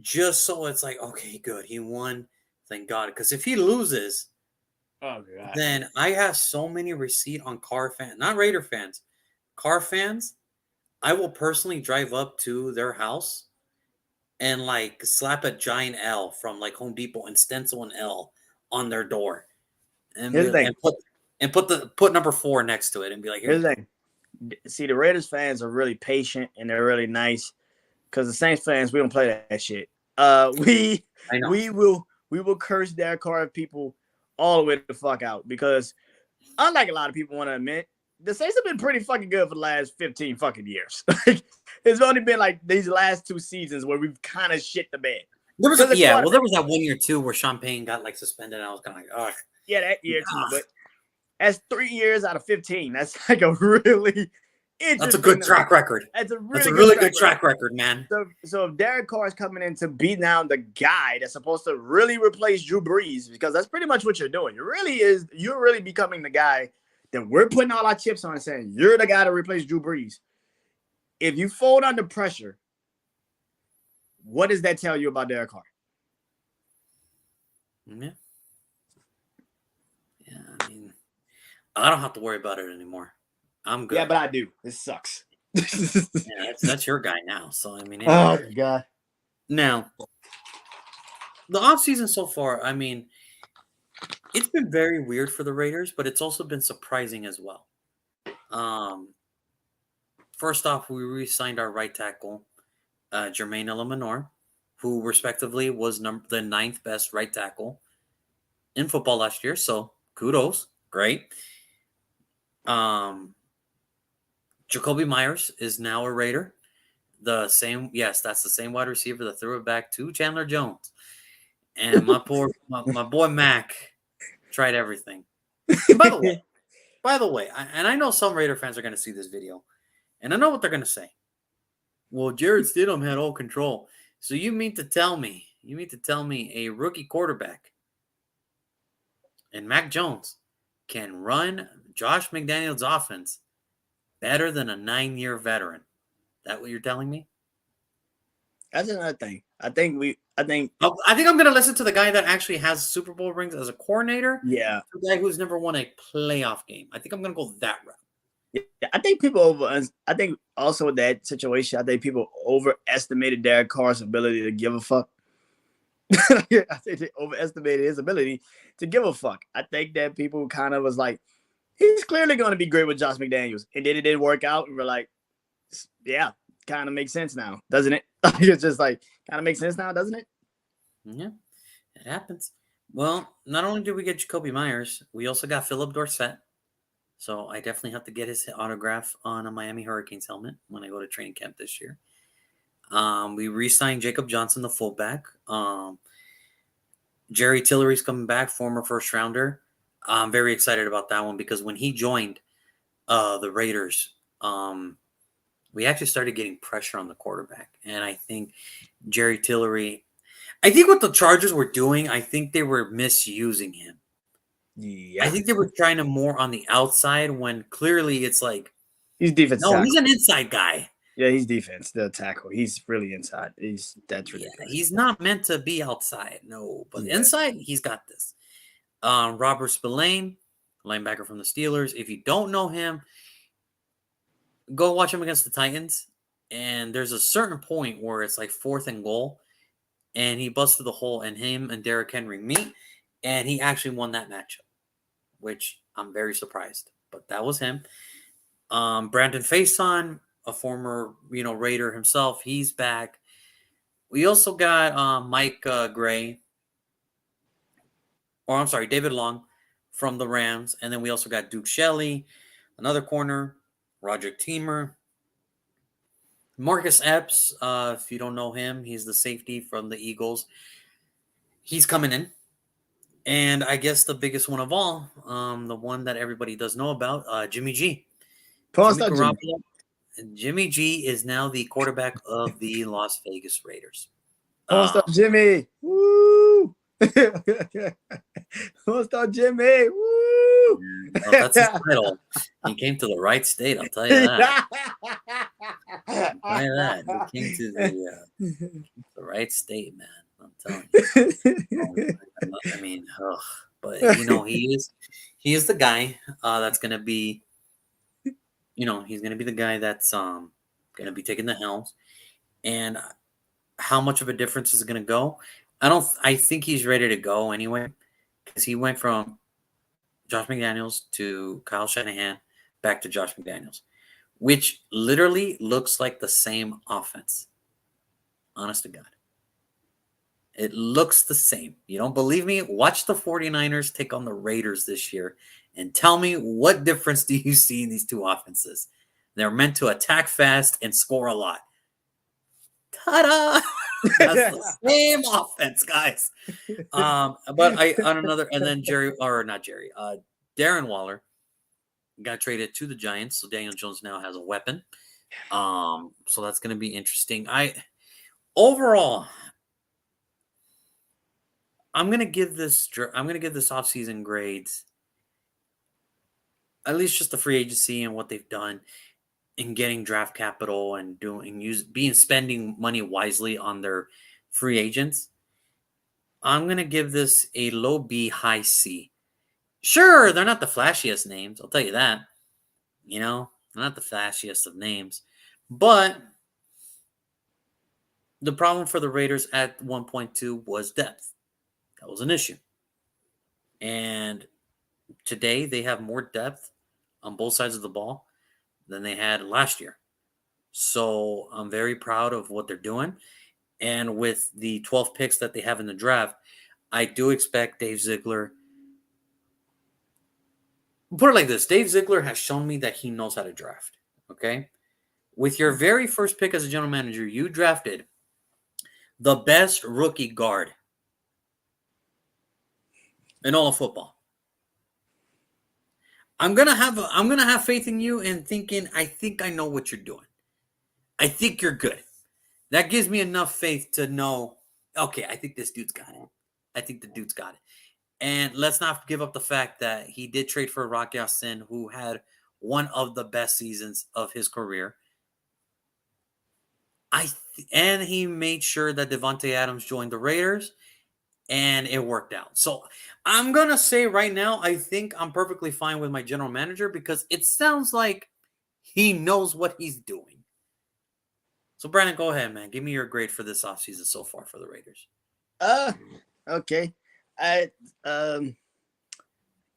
just so it's like, okay, good. He won. Thank God. Because if he loses, then I have so many receipt on Carr fans, not Raider fans, Carr fans. I will personally drive up to their house and like slap a giant L from like Home Depot and stencil an L on their door and, put number 4 next to it and be like, here's the thing. See, the Raiders fans are really patient and they're really nice because the Saints fans, we don't play that shit. We will curse Derek Carr people all the way the fuck out because unlike a lot of people want to admit, the Saints have been pretty fucking good for the last 15 fucking years. Like, it's only been like these last 2 seasons where we've kind of shit the bed. There was there was that 1 year too where Sean Payne got like suspended. And I was kind of like, oh, yeah, that year too. But that's 3 years out of 15. That's like a really interesting. That's a good track record. That's a really good track record, man. So if Derek Carr is coming in to beat down the guy that's supposed to really replace Drew Brees, because that's pretty much what you're doing. You're really becoming the guy that we're putting all our chips on and saying, you're the guy to replace Drew Brees. If you fold under pressure, what does that tell you about Derek Carr? Yeah. Yeah, I mean, I don't have to worry about it anymore. I'm good. Yeah, but I do. This sucks. Yeah, that's your guy now. So, I mean. Oh, my God. Now, the offseason so far, I mean, it's been very weird for the Raiders, but it's also been surprising as well. First off, we re-signed our right tackle, Jermaine Eluemunor, who respectively was the 9th best right tackle in football last year. So kudos, great. Jakobi Meyers is now a Raider. That's the same wide receiver that threw it back to Chandler Jones. And my boy Mac tried everything. And by the way, I know some Raider fans are going to see this video, and I know what they're going to say. Well, Jarrett Stidham had all control. So you mean to tell me a rookie quarterback and Mac Jones can run Josh McDaniels' offense better than a 9-year veteran? That what you're telling me? That's another thing. I think I'm going to listen to the guy that actually has Super Bowl rings as a coordinator. Yeah. The guy who's never won a playoff game. I think I'm going to go that route. Yeah, I think also with that situation, I think people overestimated Derek Carr's ability to give a fuck. I think they overestimated his ability to give a fuck. I think that people kind of was like, he's clearly going to be great with Josh McDaniels. And then it didn't work out. And we're like, yeah, kind of makes sense now, doesn't it? It's just like, kind of makes sense now, doesn't it? Yeah, it happens. Well, not only did we get Jakobi Meyers, we also got Philip Dorsett. So I definitely have to get his autograph on a Miami Hurricanes helmet when I go to training camp this year. We re-signed Jacob Johnson, the fullback. Jerry Tillery's coming back, former first rounder. I'm very excited about that one because when he joined the Raiders, we actually started getting pressure on the quarterback. And I think Jerry Tillery. I think what the Chargers were doing, I think they were misusing him. I Yeah, think they were trying to more on the outside when clearly it's like, he's defense no, he's tackle. an inside guy. Yeah, he's defense, the tackle. He's really inside. That's Yeah, ridiculous. he's not meant to be outside. No, but Yeah. inside, he's got this. Robert Spillane, linebacker from the Steelers. If you don't know him, go watch him against the Titans. And there's a certain point where it's like 4th and goal, and he busted the hole, and him and Derrick Henry meet, and he actually won that matchup, which I'm very surprised. But that was him. Brandon Faison, a former Raider himself, he's back. We also got Mike Gray, or I'm sorry, David Long from the Rams, and then we also got Duke Shelley, another corner, Roger Teamer, Marcus Epps. If you don't know him, he's the safety from the Eagles. He's coming in. And I guess the biggest one of all, the one that everybody does know about, Jimmy G. Jimmy Garoppolo. Jimmy G is now the quarterback of the Las Vegas Raiders. What's up, Jimmy? Woo! What's up, Jimmy? Woo! Well, that's his title. He came to the right state, I'll tell you that. I'll tell you that. He came to the right state, man. I'm telling you. I mean, but he is the guy that's gonna be, he's gonna be the guy that's gonna be taking the helms. And how much of a difference is it gonna go? I think he's ready to go anyway, because he went from Josh McDaniels to Kyle Shanahan back to Josh McDaniels, which literally looks like the same offense. Honest to God. It looks the same. You don't believe me? Watch the 49ers take on the Raiders this year and tell me what difference do you see in these two offenses? They're meant to attack fast and score a lot. Ta-da! That's the same offense, guys. But Darren Waller got traded to the Giants, so Daniel Jones now has a weapon. So that's going to be interesting. Overall, I'm going to give this offseason grades, at least just the free agency and what they've done in getting draft capital and spending money wisely on their free agents. I'm going to give this a low B, high C. Sure, they're not the flashiest names. I'll tell you that. They're not the flashiest of names. But the problem for the Raiders at 1.2 was depth. That was an issue. And today they have more depth on both sides of the ball than they had last year. So I'm very proud of what they're doing. And with the 12 picks that they have in the draft, I do expect Dave Ziegler. Put it like this. Dave Ziegler has shown me that he knows how to draft. Okay? With your very first pick as a general manager, you drafted the best rookie guard in all of football. I'm gonna have faith in you and thinking I think I know what you're doing. I think you're good. That gives me enough faith to know, okay, I think this dude's got it. I think the dude's got it. And let's not give up the fact that he did trade for Rock Ya-Sin, who had one of the best seasons of his career. And he made sure that Devontae Adams joined the Raiders, and it worked out. So I'm going to say right now, I think I'm perfectly fine with my general manager because it sounds like he knows what he's doing. So, Brandon, go ahead, man. Give me your grade for this offseason so far for the Raiders. Okay. I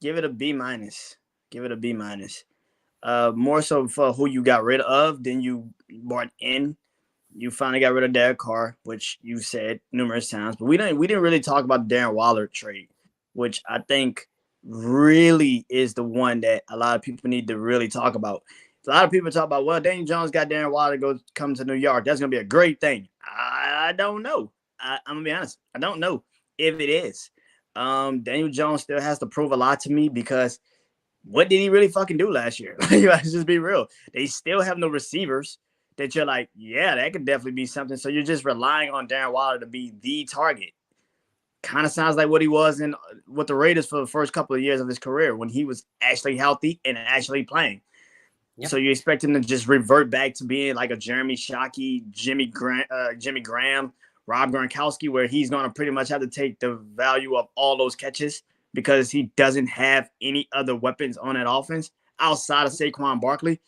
give it a B minus. Give it a B minus. More so for who you got rid of than you brought in. You finally got rid of Derek Carr, which you said numerous times, but we didn't really talk about the Darren Waller trade, which I think really is the one that a lot of people need to really talk about. A lot of people talk about, well, Daniel Jones got Darren Waller to come to New York. That's going to be a great thing. I don't know. I'm going to be honest. I don't know if it is. Daniel Jones still has to prove a lot to me because what did he really fucking do last year? Let's just be real. They still have no receivers. that you're like, yeah, that could definitely be something. So you're just relying on Darren Waller to be the target. Kind of sounds like what he was in with the Raiders for the first couple of years of his career when he was actually healthy and actually playing. Yep. So you expect him to just revert back to being like a Jeremy Shockey, Jimmy Graham, Rob Gronkowski, where he's going to pretty much have to take the value of all those catches because he doesn't have any other weapons on that offense outside of Saquon Barkley.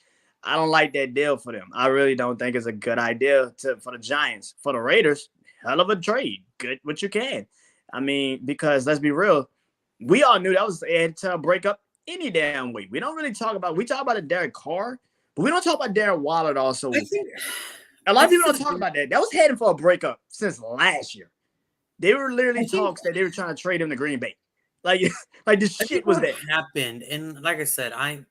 I don't like that deal for them. I really don't think it's a good idea for the Giants. For the Raiders, hell of a trade. Good what you can. I mean, because let's be real, we all knew that was to break up any damn way. We don't really talk about the Derek Carr, but we don't talk about Darren Waller also. A lot of people don't talk about that. That was heading for a breakup since last year. They were literally talks that they were trying to trade him to Green Bay. Like this shit was that happened. And like I said, I'm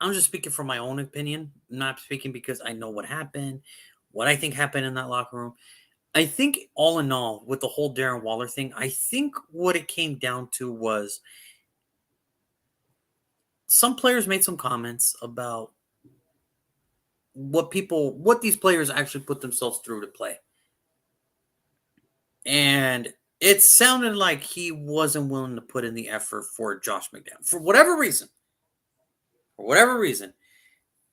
just speaking from my own opinion, not speaking because I know what happened, what I think happened in that locker room. I think all in all, with the whole Darren Waller thing, I think what it came down to was some players made some comments about what these players actually put themselves through to play. And it sounded like he wasn't willing to put in the effort for Josh McDaniels. For whatever reason,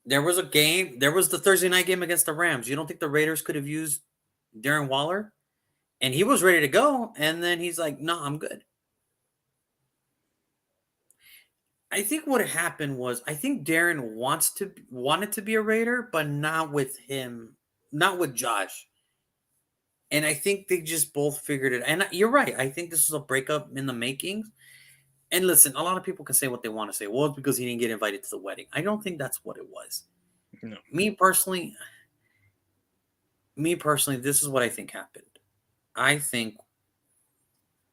there was a game. There was the Thursday night game against the Rams. You don't think the Raiders could have used Darren Waller? And he was ready to go. And then he's like, no, I'm good. I think what happened was I think Darren wanted to be a Raider, but not with him, not with Josh. And I think they just both figured it. And you're right. I think this is a breakup in the makings. And listen, a lot of people can say what they want to say. Well, it's because he didn't get invited to the wedding. I don't think that's what it was. No. Me personally, this is what I think happened. I think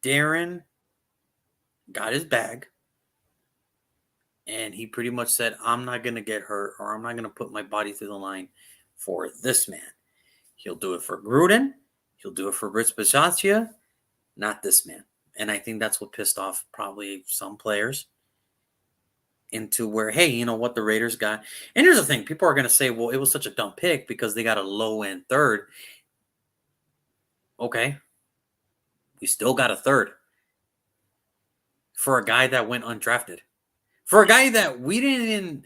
Darren got his bag. And he pretty much said, I'm not going to get hurt or I'm not going to put my body through the line for this man. He'll do it for Gruden. He'll do it for Rich Bisaccia. Not this man. And I think that's what pissed off probably some players into where, hey, you know what, the Raiders got. And here's the thing. People are going to say, well, it was such a dumb pick because they got a low-end third. Okay. We still got a third for a guy that went undrafted. For a guy that we didn't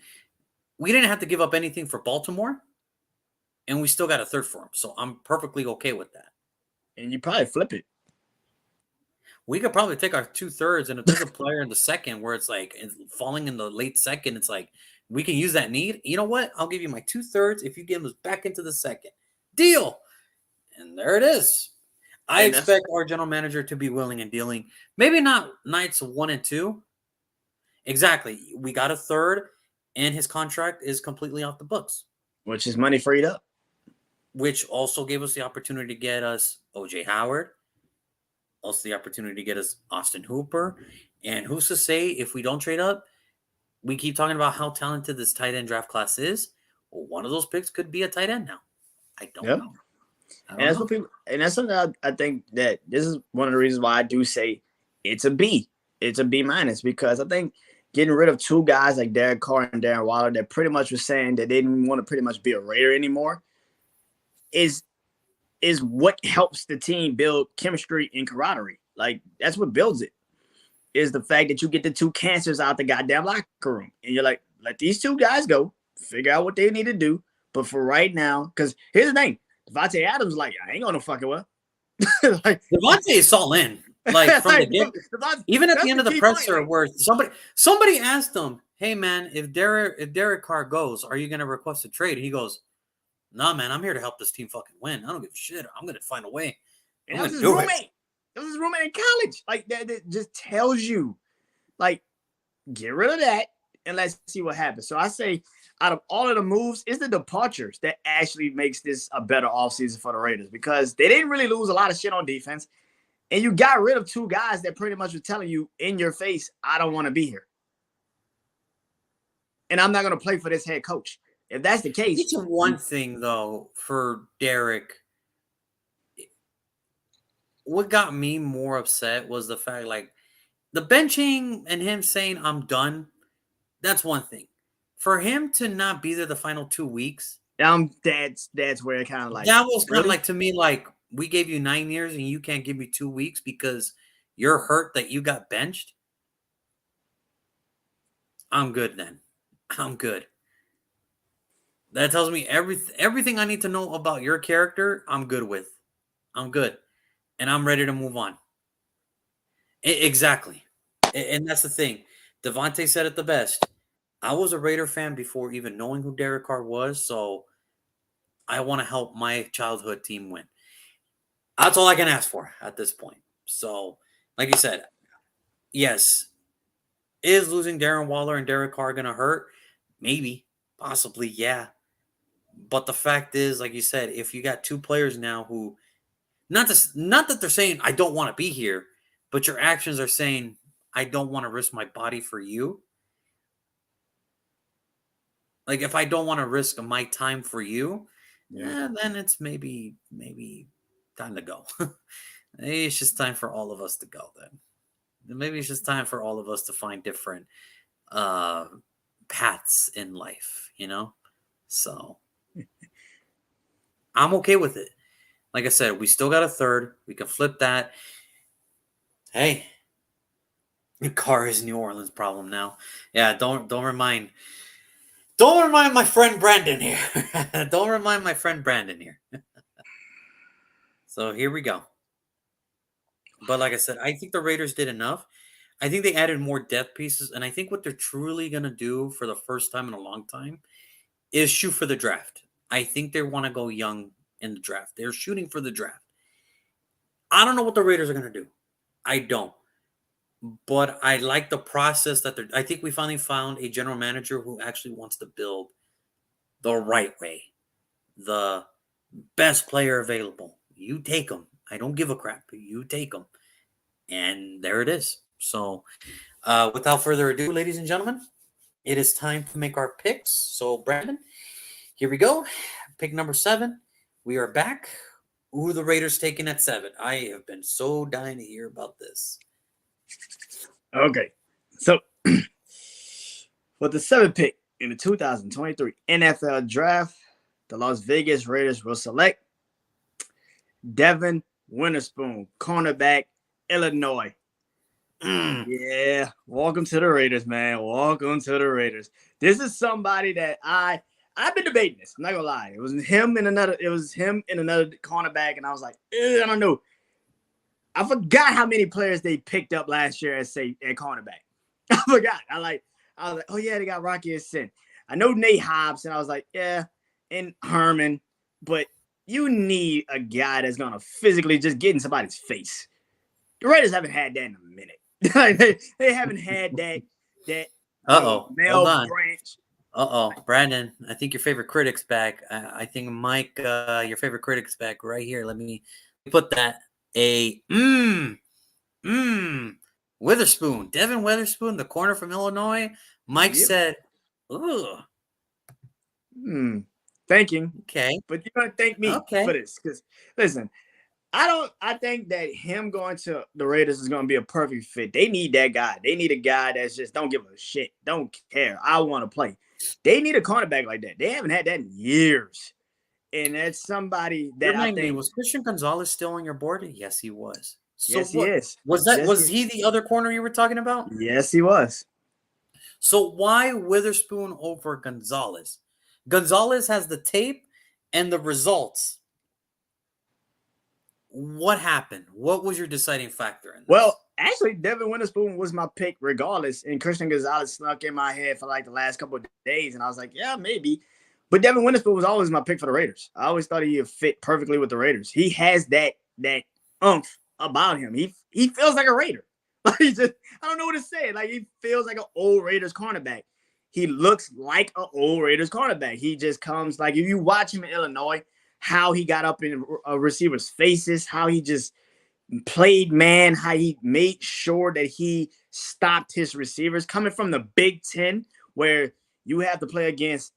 have to give up anything for Baltimore, and we still got a third for him. So I'm perfectly okay with that. And you probably flip it. We could probably take our 2/3, and if there's a player in the second where it's like it's falling in the late second, it's like we can use that need. You know what? I'll give you my 2/3 if you give us back into the second. Deal. And there it is. I expect our general manager to be willing and dealing. Maybe not nights 1 and 2. Exactly. We got a third, and his contract is completely off the books. Which is money freed up. Which also gave us the opportunity to get us O.J. Howard. Also the opportunity to get us Austin Hooper. And who's to say if we don't trade up, we keep talking about how talented this tight end draft class is. Well, one of those picks could be a tight end now. I don't know. And that's what people, and that's something I think that this is one of the reasons why I do say it's a B. It's a B minus because I think getting rid of two guys like Derek Carr and Darren Waller that pretty much was saying that they didn't want to pretty much be a Raider anymore is what helps the team build chemistry and camaraderie. Like that's what builds it. Is the fact that you get the two cancers out the goddamn locker room and you're like, let these two guys go, figure out what they need to do. But for right now, because here's the thing. Devontae Adams, like, I ain't going to fucking well. Like, Devontae is all in. Like, from the get, even at the end of the presser where somebody asked him, hey, man, if Derek Carr goes, are you going to request a trade? He goes, nah, man, I'm here to help this team fucking win. I don't give a shit. I'm going to find a way. And that was his roommate. That was his roommate in college. Like, that just tells you, like, get rid of that and let's see what happens. So I say, out of all of the moves, it's the departures that actually makes this a better offseason for the Raiders because they didn't really lose a lot of shit on defense. And you got rid of two guys that pretty much were telling you in your face, I don't want to be here. And I'm not going to play for this head coach. If that's the case. It's one thing, though, for Derek. What got me more upset was the fact, like, the benching and him saying, I'm done, that's one thing. For him to not be there the final 2 weeks That's where it kind of like That was kind of really? like, to me, like, we gave you 9 years and you can't give me 2 weeks because you're hurt that you got benched? I'm good then. I'm good. That tells me everything I need to know about your character, I'm good with. I'm good. And I'm ready to move on. Exactly. And that's the thing. Devontae said it the best. I was a Raider fan before even knowing who Derek Carr was, so I want to help my childhood team win. That's all I can ask for at this point. So, like you said, yes, is losing Darren Waller and Derek Carr going to hurt? Maybe, possibly, yeah. But the fact is, like you said, if you got two players now who not that they're saying I don't want to be here, but your actions are saying I don't want to risk my body for you. Like if I don't want to risk my time for you, then it's maybe time to go. Maybe it's just time for all of us to go then. Maybe it's just time for all of us to find different uh paths in life, you know? So I'm okay with it. Like I said, we still got a third. We can flip that. Hey, Carr is New Orleans problem now. Yeah, don't remind my friend Brandon here. Don't remind my friend Brandon here. So here we go. But like I said, I think the Raiders did enough. I think they added more depth pieces, and I think what they're truly gonna do for the first time in a long time is shoot for the draft. I think they want to go young in the draft. They're shooting for the draft. I don't know what the Raiders are gonna do. I don't. But I like the process that they're. I think we finally found a general manager who actually wants to build the right way, the best player available. You take them. I don't give a crap. You take them, and there it is. So, without further ado, ladies and gentlemen, it is time to make our picks. So, Brandon, here we go. Pick number 7. We are back. Who are the Raiders taking at 7? I have been so dying to hear about this. Okay. So for the 7th pick in the 2023 NFL Draft, the Las Vegas Raiders will select Devin Witherspoon, cornerback, Illinois. Yeah, welcome to the Raiders, man. Welcome to the Raiders. This is somebody that I've been debating this. I'm not gonna lie. It was him and another cornerback, and I was like, I don't know. I forgot how many players they picked up last year at cornerback. I forgot. I was like, oh yeah, they got Rocky Sin. I know Nate Hobbs, and I was like, yeah, and Herman, but you need a guy that's gonna physically just get in somebody's face. The Raiders haven't had that in a minute. they haven't had that Hold on. Branch. Brandon, I think your favorite critic's back. I think Mike, your favorite critic's back right here. Let me put that. Witherspoon, Devin Witherspoon, the corner from Illinois. Mike said, "Ooh, thanking." Okay, but you're gonna thank me for this because listen, I think that him going to the Raiders is gonna be a perfect fit. They need that guy. They need a guy that's just don't give a shit, don't care. I want to play. They need a cornerback like that. They haven't had that in years. And that's somebody that I think was Christian Gonzalez still on your board? Yes, he was. So yes, he is. Was he the other corner you were talking about? Yes, he was. So why Witherspoon over Gonzalez? Gonzalez has the tape and the results. What happened? What was your deciding factor in this? Well, actually, Devin Witherspoon was my pick regardless, and Christian Gonzalez snuck in my head for like the last couple of days, and I was like, yeah, maybe. But Devin Witherspoon was always my pick for the Raiders. I always thought he would fit perfectly with the Raiders. He has that oomph about him. He feels like a Raider. Like I don't know what to say. Like he feels like an old Raiders cornerback. He looks like an old Raiders cornerback. He just comes like if you watch him in Illinois, how he got up in receivers' faces, how he just played man, how he made sure that he stopped his receivers coming from the Big Ten, where you have to play against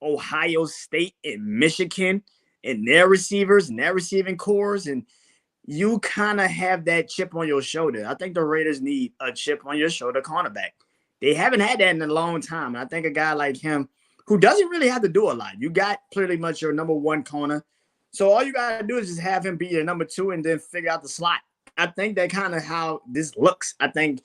Ohio State and Michigan and their receivers and their receiving cores, and you kind of have that chip on your shoulder. I think the Raiders need a chip on your shoulder cornerback. They haven't had that in a long time. And I think a guy like him who doesn't really have to do a lot. You got pretty much your number one corner. So all you got to do is just have him be your number two and then figure out the slot. I think that kind of how this looks. I think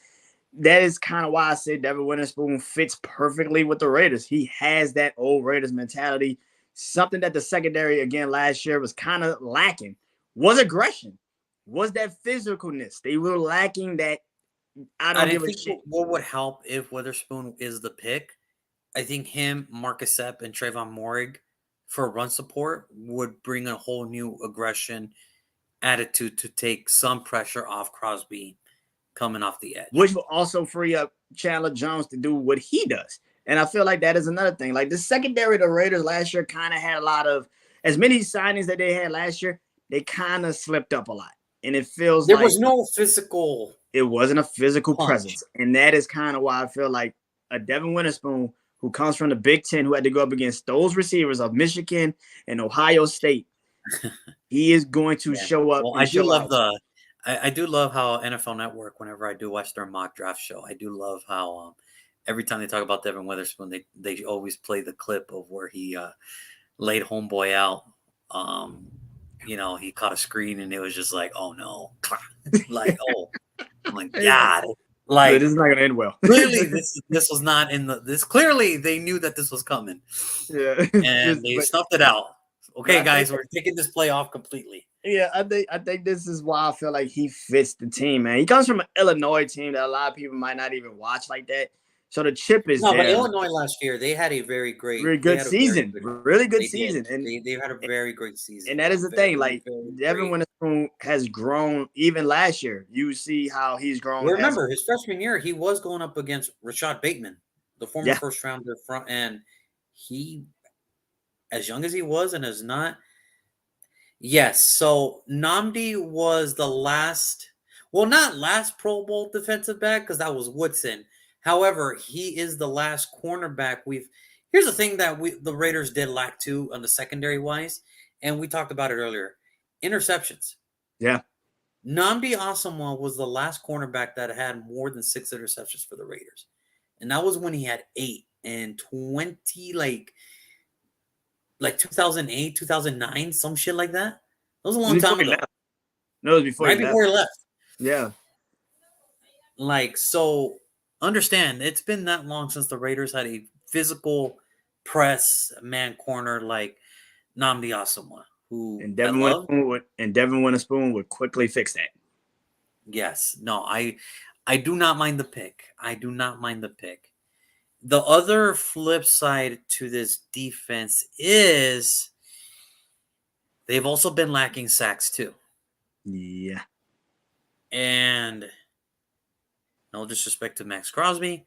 that is kind of why I say Devin Witherspoon fits perfectly with the Raiders. He has that old Raiders mentality, something that the secondary, again, last year was kind of lacking, was aggression, was that physicalness. They were lacking that. I don't give a shit. What would help if Witherspoon is the pick? I think him, Marcus Sepp, and Trayvon Moehrig for run support would bring a whole new aggression attitude to take some pressure off Crosby coming off the edge. Which will also free up Chandler Jones to do what he does. And I feel like that is another thing. Like the secondary of the Raiders last year kind of had a lot of, as many signings that they had last year, they kind of slipped up a lot. And it feels there like was no physical. It wasn't a physical punch. presence. And that is kind of why I feel like a Devin Witherspoon, who comes from the Big Ten, who had to go up against those receivers of Michigan and Ohio State, he is going to show up. Well, I do love I do love how NFL Network, whenever I do watch their mock draft show, I do love how every time they talk about Devin Witherspoon, they always play the clip of where he laid homeboy out. He caught a screen and it was just like, oh no, like I'm like, God, like this is not gonna end well. Clearly, this was not in this. Clearly, they knew that this was coming. Yeah, and they snuffed it out. Okay, guys, we're taking this play off completely. Yeah, I think this is why I feel like he fits the team, man. He comes from an Illinois team that a lot of people might not even watch like that. So the chip is there. But Illinois last year, they had a very good season. Really good season. And they had a very great season. And that is the thing. Like, Devin Witherspoon has grown even last year. You see how he's grown. Remember, his freshman year, he was going up against Rashad Bateman, the former first rounder front, and he, as young as he was and as not. Yes, so Nnamdi was the last, not last Pro Bowl defensive back because that was Woodson. However, he is the last cornerback here's the thing that the Raiders did lack too on the secondary wise, and we talked about it earlier. Interceptions. Yeah. Nnamdi Asomugha was the last cornerback that had more than 6 interceptions for the Raiders. And that was when he had 8 and 20 like 2008, 2009, some shit like that. That was a long time ago. No, it was before before he left. Yeah. Like, so understand, it's been that long since the Raiders had a physical press man corner like Nnamdi Asomugha, who and Devin Witherspoon would quickly fix that. Yes. No, I do not mind the pick. I do not mind the pick. The other flip side to this defense is they've also been lacking sacks too. Yeah. And no disrespect to Max Crosby,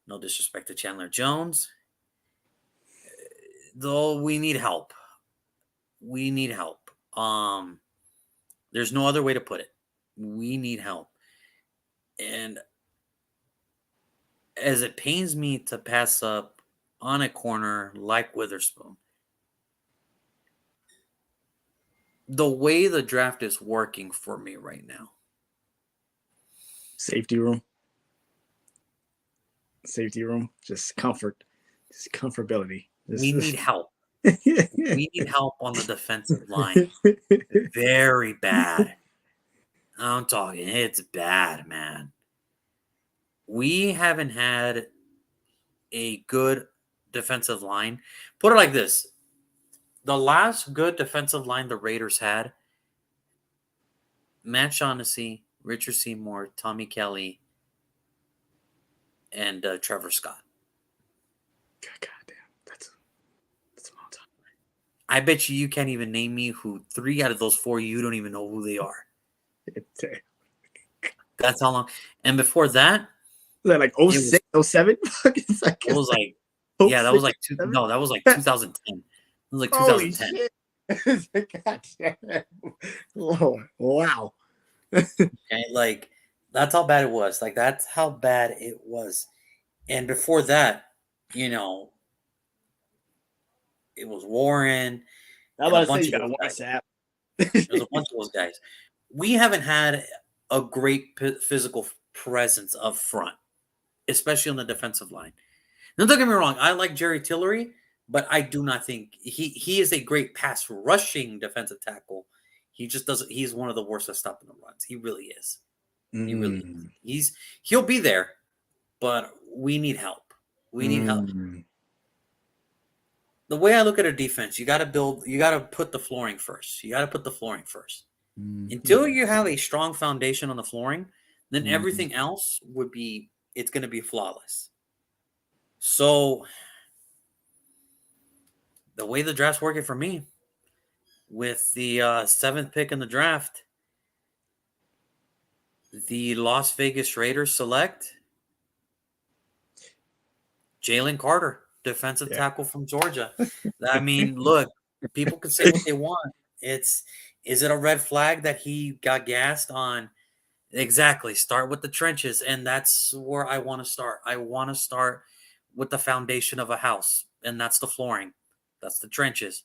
no disrespect to Chandler Jones. Though we need help. We need help. There's no other way to put it. We need help. And as it pains me to pass up on a corner like Witherspoon, the way the draft is working for me right now. Safety room, just comfort, just comfortability. We need help. We need help on the defensive line. Very bad. I'm talking, it's bad, man. We haven't had a good defensive line. Put it like this. The last good defensive line the Raiders had, Matt Shaughnessy, Richard Seymour, Tommy Kelly, and Trevor Scott. God damn, that's a long time. I bet you can't even name me who 3 out of those 4 you don't even know who they are. That's how long. And before that, was that like 06, 07? It was like, yeah, that was like that was like 2010. It was like 2010. God damn. Lord, wow. Okay, like that's how bad it was. Like that's how bad it was. And before that, it was Warren. I'm about to say you got a WhatsApp. There's a bunch of those guys. We haven't had a great physical presence up front, especially on the defensive line. Now, don't get me wrong. I like Jerry Tillery, But I do not think he is a great pass rushing defensive tackle. He just doesn't. He's one of the worst at stopping the runs. He really is. He really is. He'll be there, but we need help. We need help. The way I look at a defense, you got to put the flooring first. You got to put the flooring first. Until you have a strong foundation on the flooring, then everything else it's going to be flawless. So the way the draft's working for me, with the 7th pick in the draft, the Las Vegas Raiders select Jalen Carter, defensive tackle from Georgia. I mean, look, people can say what they want. Is it a red flag that he got gassed on? Exactly. Start with the trenches, and that's where I want to start. I want to start with the foundation of a house, and that's the flooring. That's the trenches.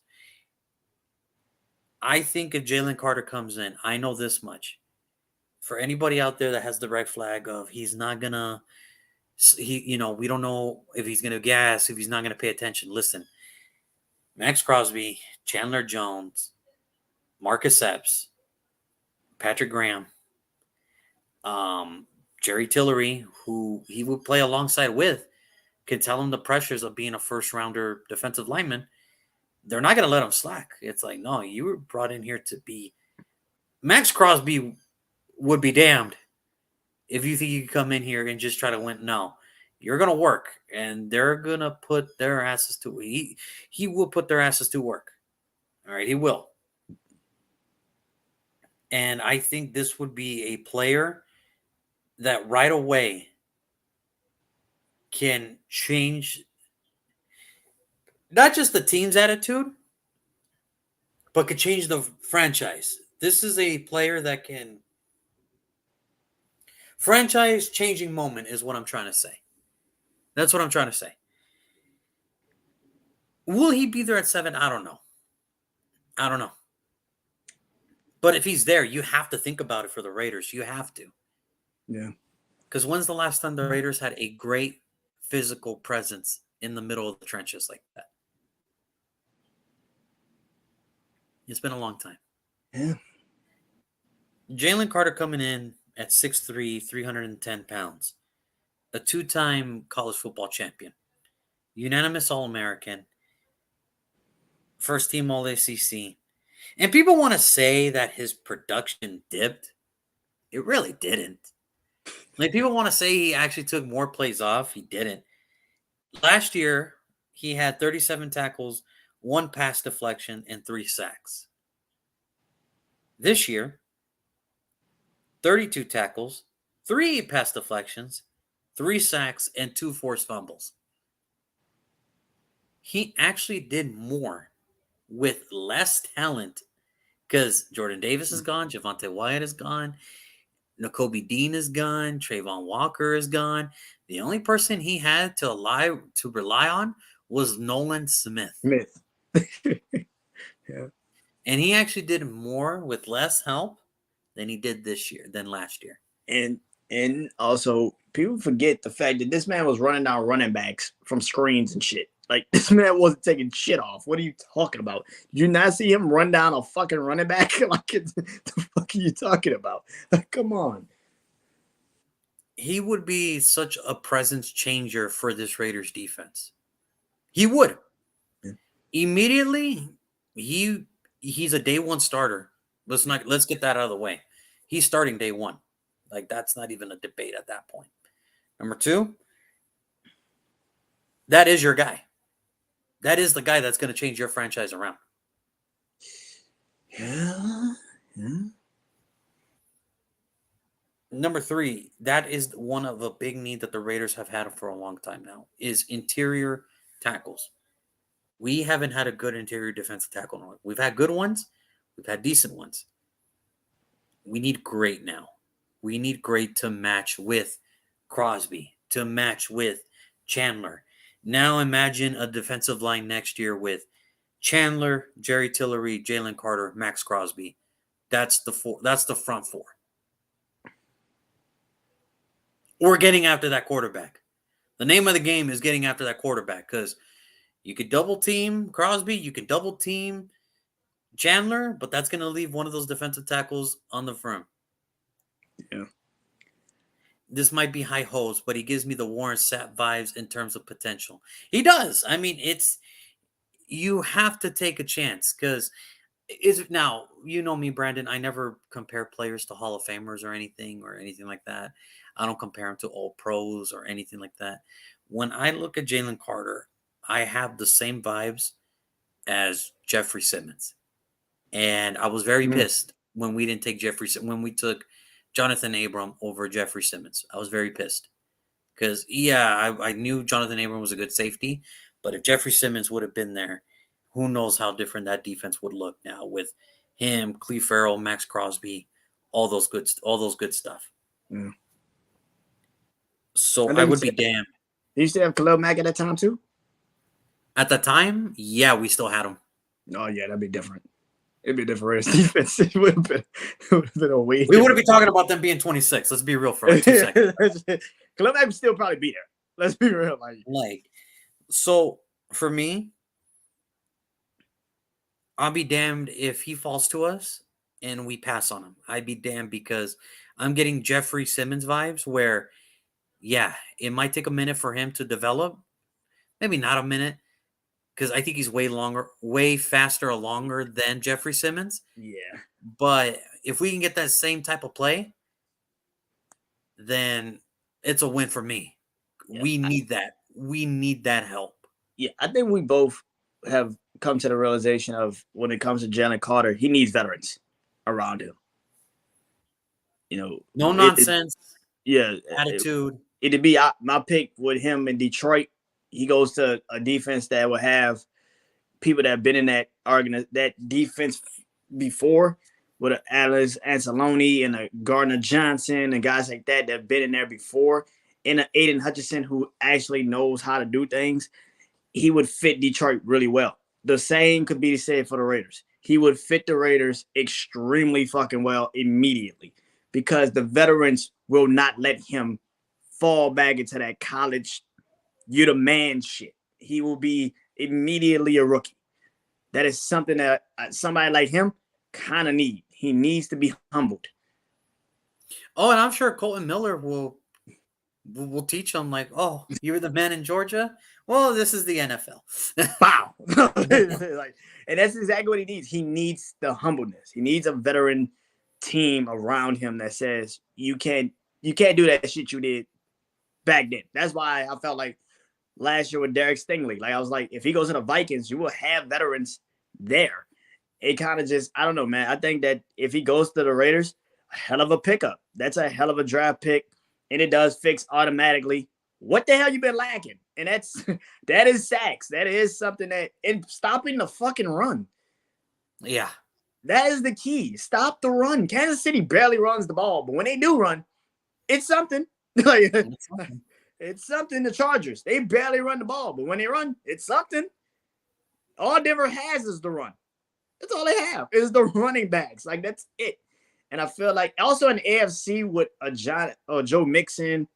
I think if Jalen Carter comes in, I know this much. For anybody out there that has the red flag of he's not gonna, we don't know if he's gonna gas, if he's not gonna pay attention. Listen, Max Crosby, Chandler Jones, Marcus Epps, Patrick Graham, Jerry Tillery, who he would play alongside with, could tell him the pressures of being a first-rounder defensive lineman. They're not going to let him slack. It's like, no, you were brought in here to be – Max Crosby would be damned if you think you could come in here and just try to win. No, you're going to work, and they're going to put their asses to – he will put their asses to work. All right, he will. And I think this would be a player that right away can change not just the team's attitude, but could change the franchise. This is a player that can franchise changing moment is what I'm trying to say. That's what I'm trying to say. Will he be there at 7? I don't know. But if he's there, you have to think about it for the Raiders. You have to. Yeah. Because when's the last time the Raiders had a great physical presence in the middle of the trenches like that? It's been a long time. Yeah. Jalen Carter coming in at 6'3", 310 pounds. A 2-time college football champion. Unanimous All-American. First team All-ACC. And people want to say that his production dipped. It really didn't. Like, people want to say he actually took more plays off. He didn't. Last year, he had 37 tackles, 1 pass deflection, and 3 sacks. This year, 32 tackles, 3 pass deflections, 3 sacks, and 2 forced fumbles. He actually did more with less talent because Jordan Davis is gone, Javonte Wyatt is gone, Nakobe Dean is gone, Trayvon Walker is gone. The only person he had to rely on was Nolan Smith. Yeah. And he actually did more with less help than he did than last year. And also, people forget the fact that this man was running down running backs from screens and shit. Like, this man wasn't taking shit off. What are you talking about? Did you not see him run down a fucking running back? Like, the fuck are you talking about? Like, come on. He would be such a presence changer for this Raiders defense. He would. Yeah. Immediately, he's a day one starter. Let's get that out of the way. He's starting day one. Like, that's not even a debate at that point. Number 2, that is your guy. That is the guy that's going to change your franchise around. Yeah. Number 3, that is one of a big need that the Raiders have had for a long time now, is interior tackles. We haven't had a good interior defensive tackle. We've had good ones. We've had decent ones. We need great now. We need great to match with Crosby, to match with Chandler. Now imagine a defensive line next year with Chandler, Jerry Tillery, Jalen Carter, Max Crosby. That's the front 4. We're getting after that quarterback. The name of the game is getting after that quarterback because You could double team Crosby, you can double team Chandler, but that's going to leave one of those defensive tackles on the front. Yeah. This might be high hopes, but he gives me the Warren Sapp vibes in terms of potential. He does. I mean, you have to take a chance because now you know me, Brandon. I never compare players to Hall of Famers or anything like that. I don't compare them to all pros or anything like that. When I look at Jalen Carter, I have the same vibes as Jeffrey Simmons, and I was very pissed when we didn't take when we took Jonathan Abram over Jeffrey Simmons. I was very pissed because I knew Jonathan Abram was a good safety, but if Jeffrey Simmons would have been there, who knows how different that defense would look now with him, Cleve Farrell, Max Crosby, all those good stuff. Yeah. So I would be damned. Did you still have Khalil Mack at that time too? At the time, yeah, we still had him. Oh yeah, that'd be different. It'd be a different Raiders defense. It would have been a way. We wouldn't be talking about them being 26. Let's be real for 2 seconds. Khalil Mack would still probably be there. Let's be real. So for me, I'll be damned if he falls to us and we pass on him. I'd be damned because I'm getting Jeffrey Simmons vibes where, yeah, it might take a minute for him to develop. Maybe not a minute because I think he's way faster or longer than Jeffrey Simmons. Yeah. But if we can get that same type of play, then it's a win for me. Yeah, we need that. We need that help. Yeah, I think we both have come to the realization of when it comes to Jalen Carter, he needs veterans around him. You know, no nonsense. Attitude. It'd be my pick with him in Detroit. He goes to a defense that will have people that have been in that defense before, with Alex Anzalone and a Gardner Johnson and guys like that have been in there before, and an Aiden Hutchinson who actually knows how to do things. He would fit Detroit really well. The same could be said for the Raiders. He would fit the Raiders extremely fucking well immediately because the veterans will not let him fall back into that college, you're the man shit. He will be immediately a rookie. That is something that somebody like him kind of need. He needs to be humbled. Oh, and I'm sure Colton Miller will teach him like, oh, you're the man in Georgia? Well, this is the NFL. Wow. And that's exactly what he needs. He needs the humbleness. He needs a veteran team around him that says you can't do that shit you did back then. That's why I felt like last year with Derek Stingley. Like I was like, if he goes to the Vikings, you will have veterans there. It kind of just, I don't know, man. I think that if he goes to the Raiders, a hell of a pickup. That's a hell of a draft pick. And it does fix automatically what the hell you been lacking. And that is sacks. That is something that, and stopping the fucking run. Yeah. That is the key. Stop the run. Kansas City barely runs the ball, but when they do run, it's something. It's something. The Chargers, they barely run the ball, but when they run, it's something. All Denver has is the run. That's all they have is the running backs. Like, that's it. And I feel like also in the AFC with a Joe Mixon,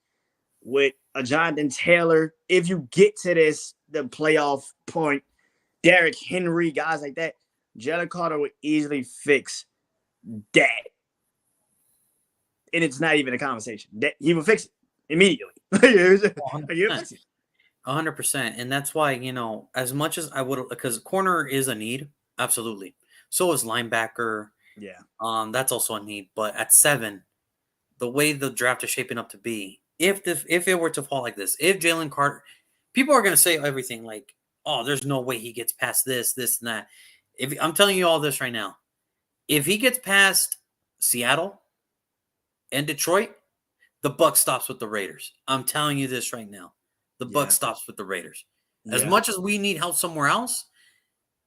with a Jonathan Taylor, if you get to the playoff point, Derrick Henry, guys like that, Jalen Carter would easily fix that. And it's not even a conversation. He will fix it immediately. 100%. 100%. And that's why, as much as I would, because corner is a need. Absolutely. So is linebacker. Yeah. That's also a need. But at 7, the way the draft is shaping up to be, if it were to fall like this, if Jalen Carter, people are going to say everything like, oh, there's no way he gets past this, and that. If I'm telling you all this right now, if he gets past Seattle and Detroit, the buck stops with the Raiders. I'm telling you this right now. The buck stops with the Raiders. As much as we need help somewhere else,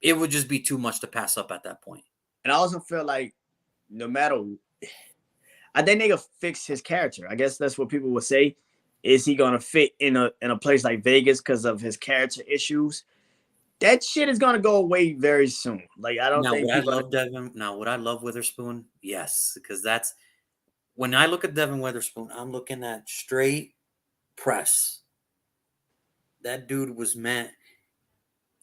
it would just be too much to pass up at that point. And I also feel like no matter, I think they could fix his character. I guess that's what people would say. Is he going to fit in a place like Vegas because of his character issues? That shit is going to go away very soon. Like, I don't think. Would I love Witherspoon? Yes, because that's when I look at Devin Witherspoon, I'm looking at straight press. That dude was meant.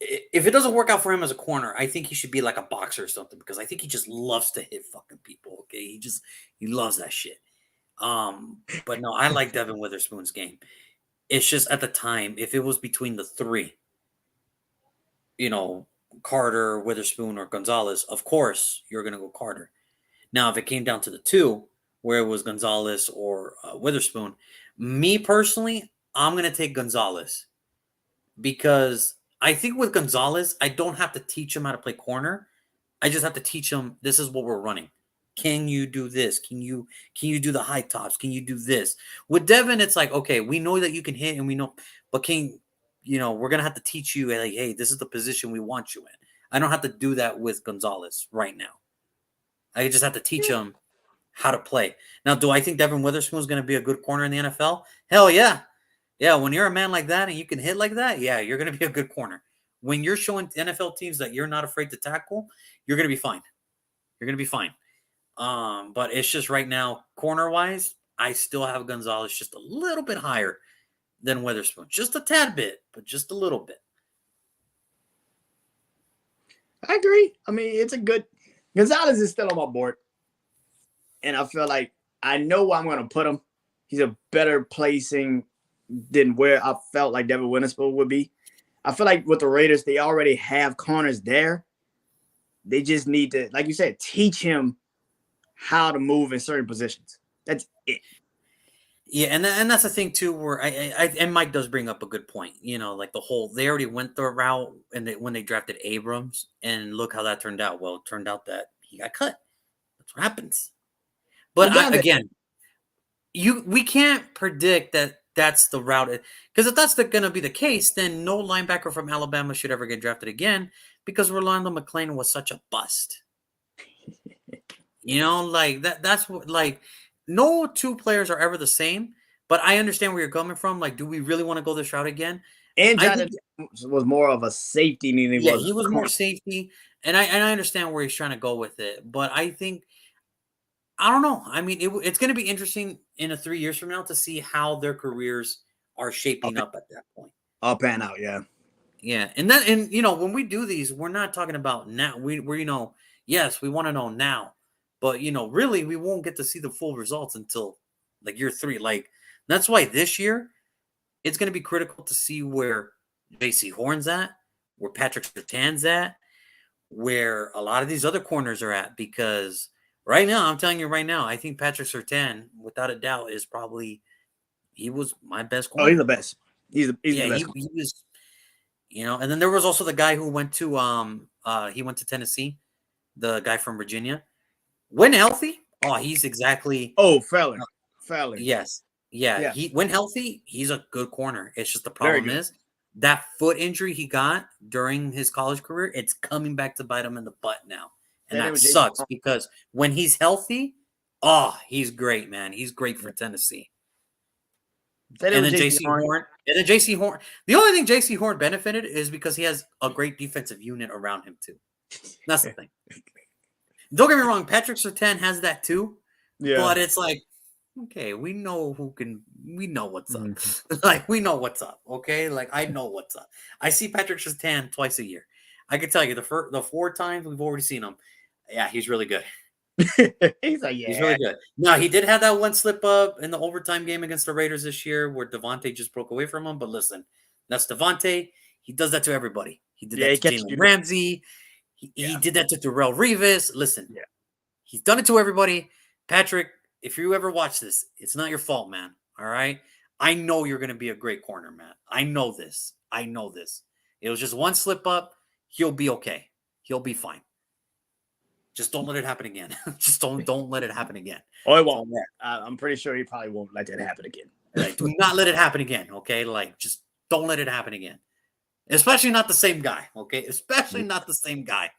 if it doesn't work out for him as a corner, I think he should be like a boxer or something because I think he just loves to hit fucking people. Okay, he loves that shit. But no, I like Devin Witherspoon's game. It's just at the time, if it was between the three, you know, Carter, Witherspoon, or Gonzalez, of course you're gonna go Carter. Now, if it came down to the two, where it was Gonzalez or Witherspoon, me personally, I'm gonna take Gonzalez because I think with Gonzalez, I don't have to teach him how to play corner. I just have to teach him this is what we're running. Can you do this? Can you do the high tops? Can you do this? With Devin, it's like, okay, we know that you can hit and we know, but we're gonna have to teach you like, hey, this is the position we want you in. I don't have to do that with Gonzalez right now. I just have to teach him how to play. Now, do I think Devin Witherspoon is going to be a good corner in the NFL? Hell yeah. Yeah, when you're a man like that and you can hit like that, yeah, you're going to be a good corner. When you're showing NFL teams that you're not afraid to tackle, you're going to be fine. You're going to be fine. But it's just right now, corner-wise, I still have Gonzalez just a little bit higher than Witherspoon. Just a tad bit, but just a little bit. I agree. I mean, it's a good Gonzalez is still on my board. And I feel like I know where I'm going to put him. He's a better placing than where I felt like Devin Witherspoon would be. I feel like with the Raiders, they already have corners there. They just need to, like you said, teach him how to move in certain positions. That's it. Yeah, and that's the thing too, where and Mike does bring up a good point. Like they already went the route and when they drafted Abrams, and look how that turned out. Well, it turned out that he got cut. That's what happens. But again, we can't predict that that's the route, because if that's going to be the case, then no linebacker from Alabama should ever get drafted again because Rolando McClain was such a bust. Like that's what, like, no two players are ever the same, but I understand where you're coming from. Like, do we really want to go this route again? And Jonathan was more of a safety than he was. He was more safety, and I understand where he's trying to go with it, but I think, I don't know. I mean, it's going to be interesting in 3 years from now to see how their careers are shaping up at that point. I'll pan out, yeah. Yeah, and when we do these, we're not talking about now. We're yes, we want to know now, but really, we won't get to see the full results until like year 3. Like, that's why this year it's going to be critical to see where Jaycee Horn's at, where Patrick Surtain's at, where a lot of these other corners are at, because right now, I'm telling you right now, I think Patrick Surtain, without a doubt, he was my best corner. Oh, he's the best. He's the best. He was, and then there was also the guy who went to he went to Tennessee, the guy from Virginia. When healthy, he's exactly. Oh, Feller. Yes. Yeah. He when healthy, he's a good corner. It's just the problem is that foot injury he got during his college career, it's coming back to bite him in the butt now. And that sucks because when he's healthy, he's great, man. He's great for Tennessee. And then Jaycee Horn. The only thing Jaycee Horn benefited is because he has a great defensive unit around him too. That's the thing. Don't get me wrong, Patrick Surtain has that too. Yeah. But it's like, okay, we know what's up. Like, we know what's up. Okay, like, I know what's up. I see Patrick Surtain twice a year. I can tell you the 4 times we've already seen him. Yeah, he's really good. He's really good. Now, he did have that one slip up in the overtime game against the Raiders this year where Devontae just broke away from him. But listen, that's Devontae. He does that to everybody. He did that to Jalen Ramsey. He did that to Darrelle Revis. Listen, he's done it to everybody. Patrick, if you ever watch this, it's not your fault, man. All right? I know you're going to be a great corner, man. I know this. It was just one slip up. He'll be okay. He'll be fine. Just don't let it happen again. Just don't let it happen again. Oh, it won't. I'm pretty sure he probably won't let that happen again. Like, do not let it happen again, okay? Like, just don't let it happen again. Especially not the same guy, okay? Especially not the same guy.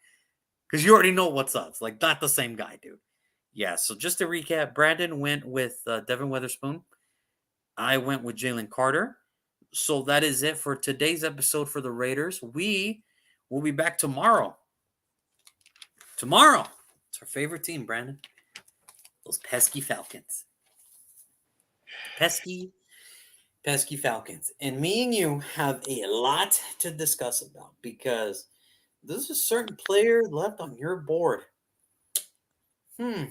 Because you already know what's up. It's like, not the same guy, dude. Yeah, so just to recap, Brandon went with Devin Witherspoon. I went with Jalen Carter. So that is it for today's episode for the Raiders. We will be back tomorrow. Tomorrow. It's our favorite team, Brandon. Those pesky Falcons. Pesky Pesky Falcons. And me and you have a lot to discuss about because there's a certain player left on your board. I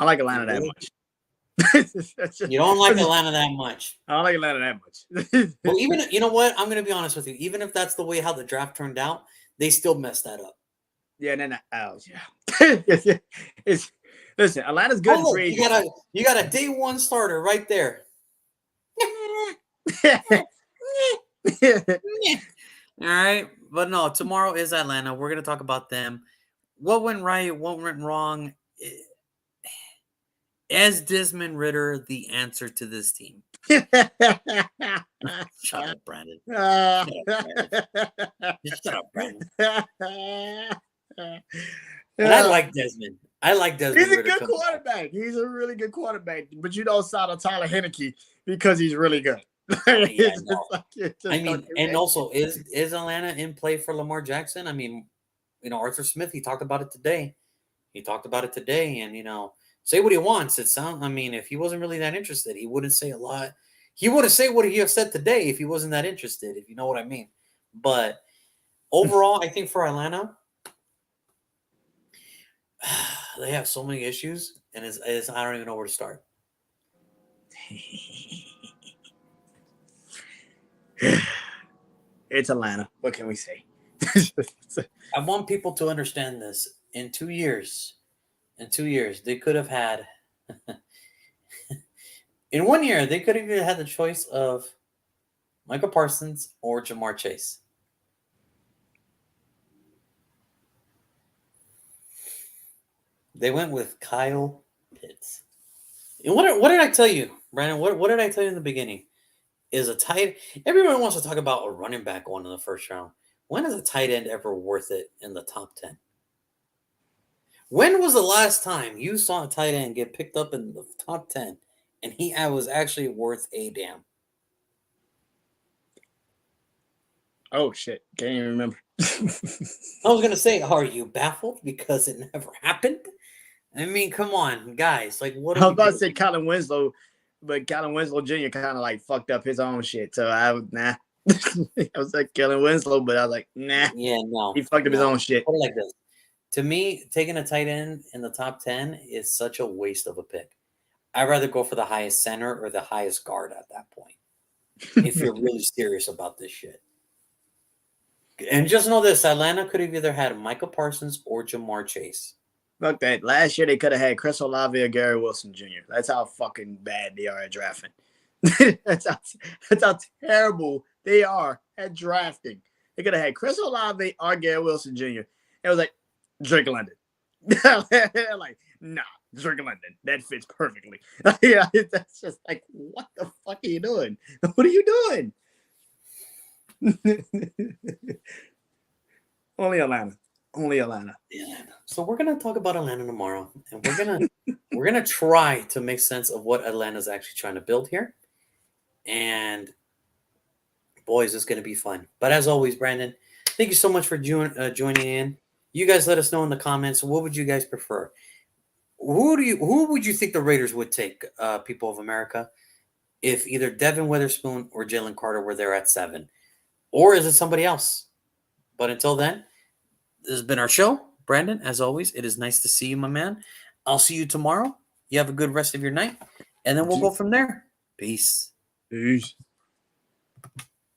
like Atlanta that much. You don't like Atlanta that much. I don't like Atlanta that much. Well, even you know what? I'm going to be honest with you. Even if that's the way how the draft turned out, they still messed that up. Yeah, it's listen. Atlanta's good. Oh, you got a day one starter right there. All right, but no. Tomorrow is Atlanta. We're going to talk about them. What went right? What went wrong? Is Desmond Ritter the answer to this team? Shut up, Brandon. Shut up, Brandon. And I like Desmond. Desmond. He's a good quarterback. He's a really good quarterback. But you don't sign a Tyler Heineke because he's really good. Yeah, no. And also, is Atlanta in play for Lamar Jackson? I mean, Arthur Smith, he talked about it today. And, say what he wants. If he wasn't really that interested, he wouldn't say a lot. He wouldn't say what he has said today if he wasn't that interested, if you know what I mean. But overall, I think for Atlanta, they have so many issues, and I don't even know where to start. It's Atlanta. What can we say? I want people to understand this. In 2 years, they could have had in 1 year, they could have had the choice of Michael Parsons or Jamar Chase. They went with Kyle Pitts. And what did I tell you, Brandon? What did I tell you in the beginning? Is a tight. Everyone wants to talk about a running back going in the first round. When is a tight end ever worth it in the top 10? When was the last time you saw a tight end get picked up in the top 10 and he was actually worth a damn? Oh, shit. Can't even remember. I was going to say, are you baffled because it never happened? I mean, come on, guys. Like, what? I was about to say Colin Winslow, but Colin Winslow Jr. kind of fucked up his own shit. So I was, nah. I was like Colin Winslow, but I was like, nah. Yeah, no. He fucked up his own shit. Put it like this. To me, taking a tight end in the top 10 is such a waste of a pick. I'd rather go for the highest center or the highest guard at that point if you're really serious about this shit. And just know this, Atlanta could have either had Michael Parsons or Jamar Chase. Fuck that. Last year, they could have had Chris Olave or Gary Wilson Jr. That's how fucking bad they are at drafting. That's how terrible they are at drafting. They could have had Chris Olave or Gary Wilson Jr. It was like, Drake London. Like, nah, Drake London. That fits perfectly. Yeah, that's just like, what the fuck are you doing? What are you doing? Only Atlanta. Yeah. So we're gonna talk about Atlanta tomorrow, and we're gonna try to make sense of what Atlanta's actually trying to build here. And boys, it's gonna be fun. But as always, Brandon, thank you so much for joining in. You guys let us know in the comments, what would you guys prefer? Who would you think the Raiders would take, people of America, if either Devin Witherspoon or Jalen Carter were there at 7? Or is it somebody else? But until then, this has been our show. Brandon, as always, it is nice to see you, my man. I'll see you tomorrow. You have a good rest of your night, and then we'll go from there. Peace.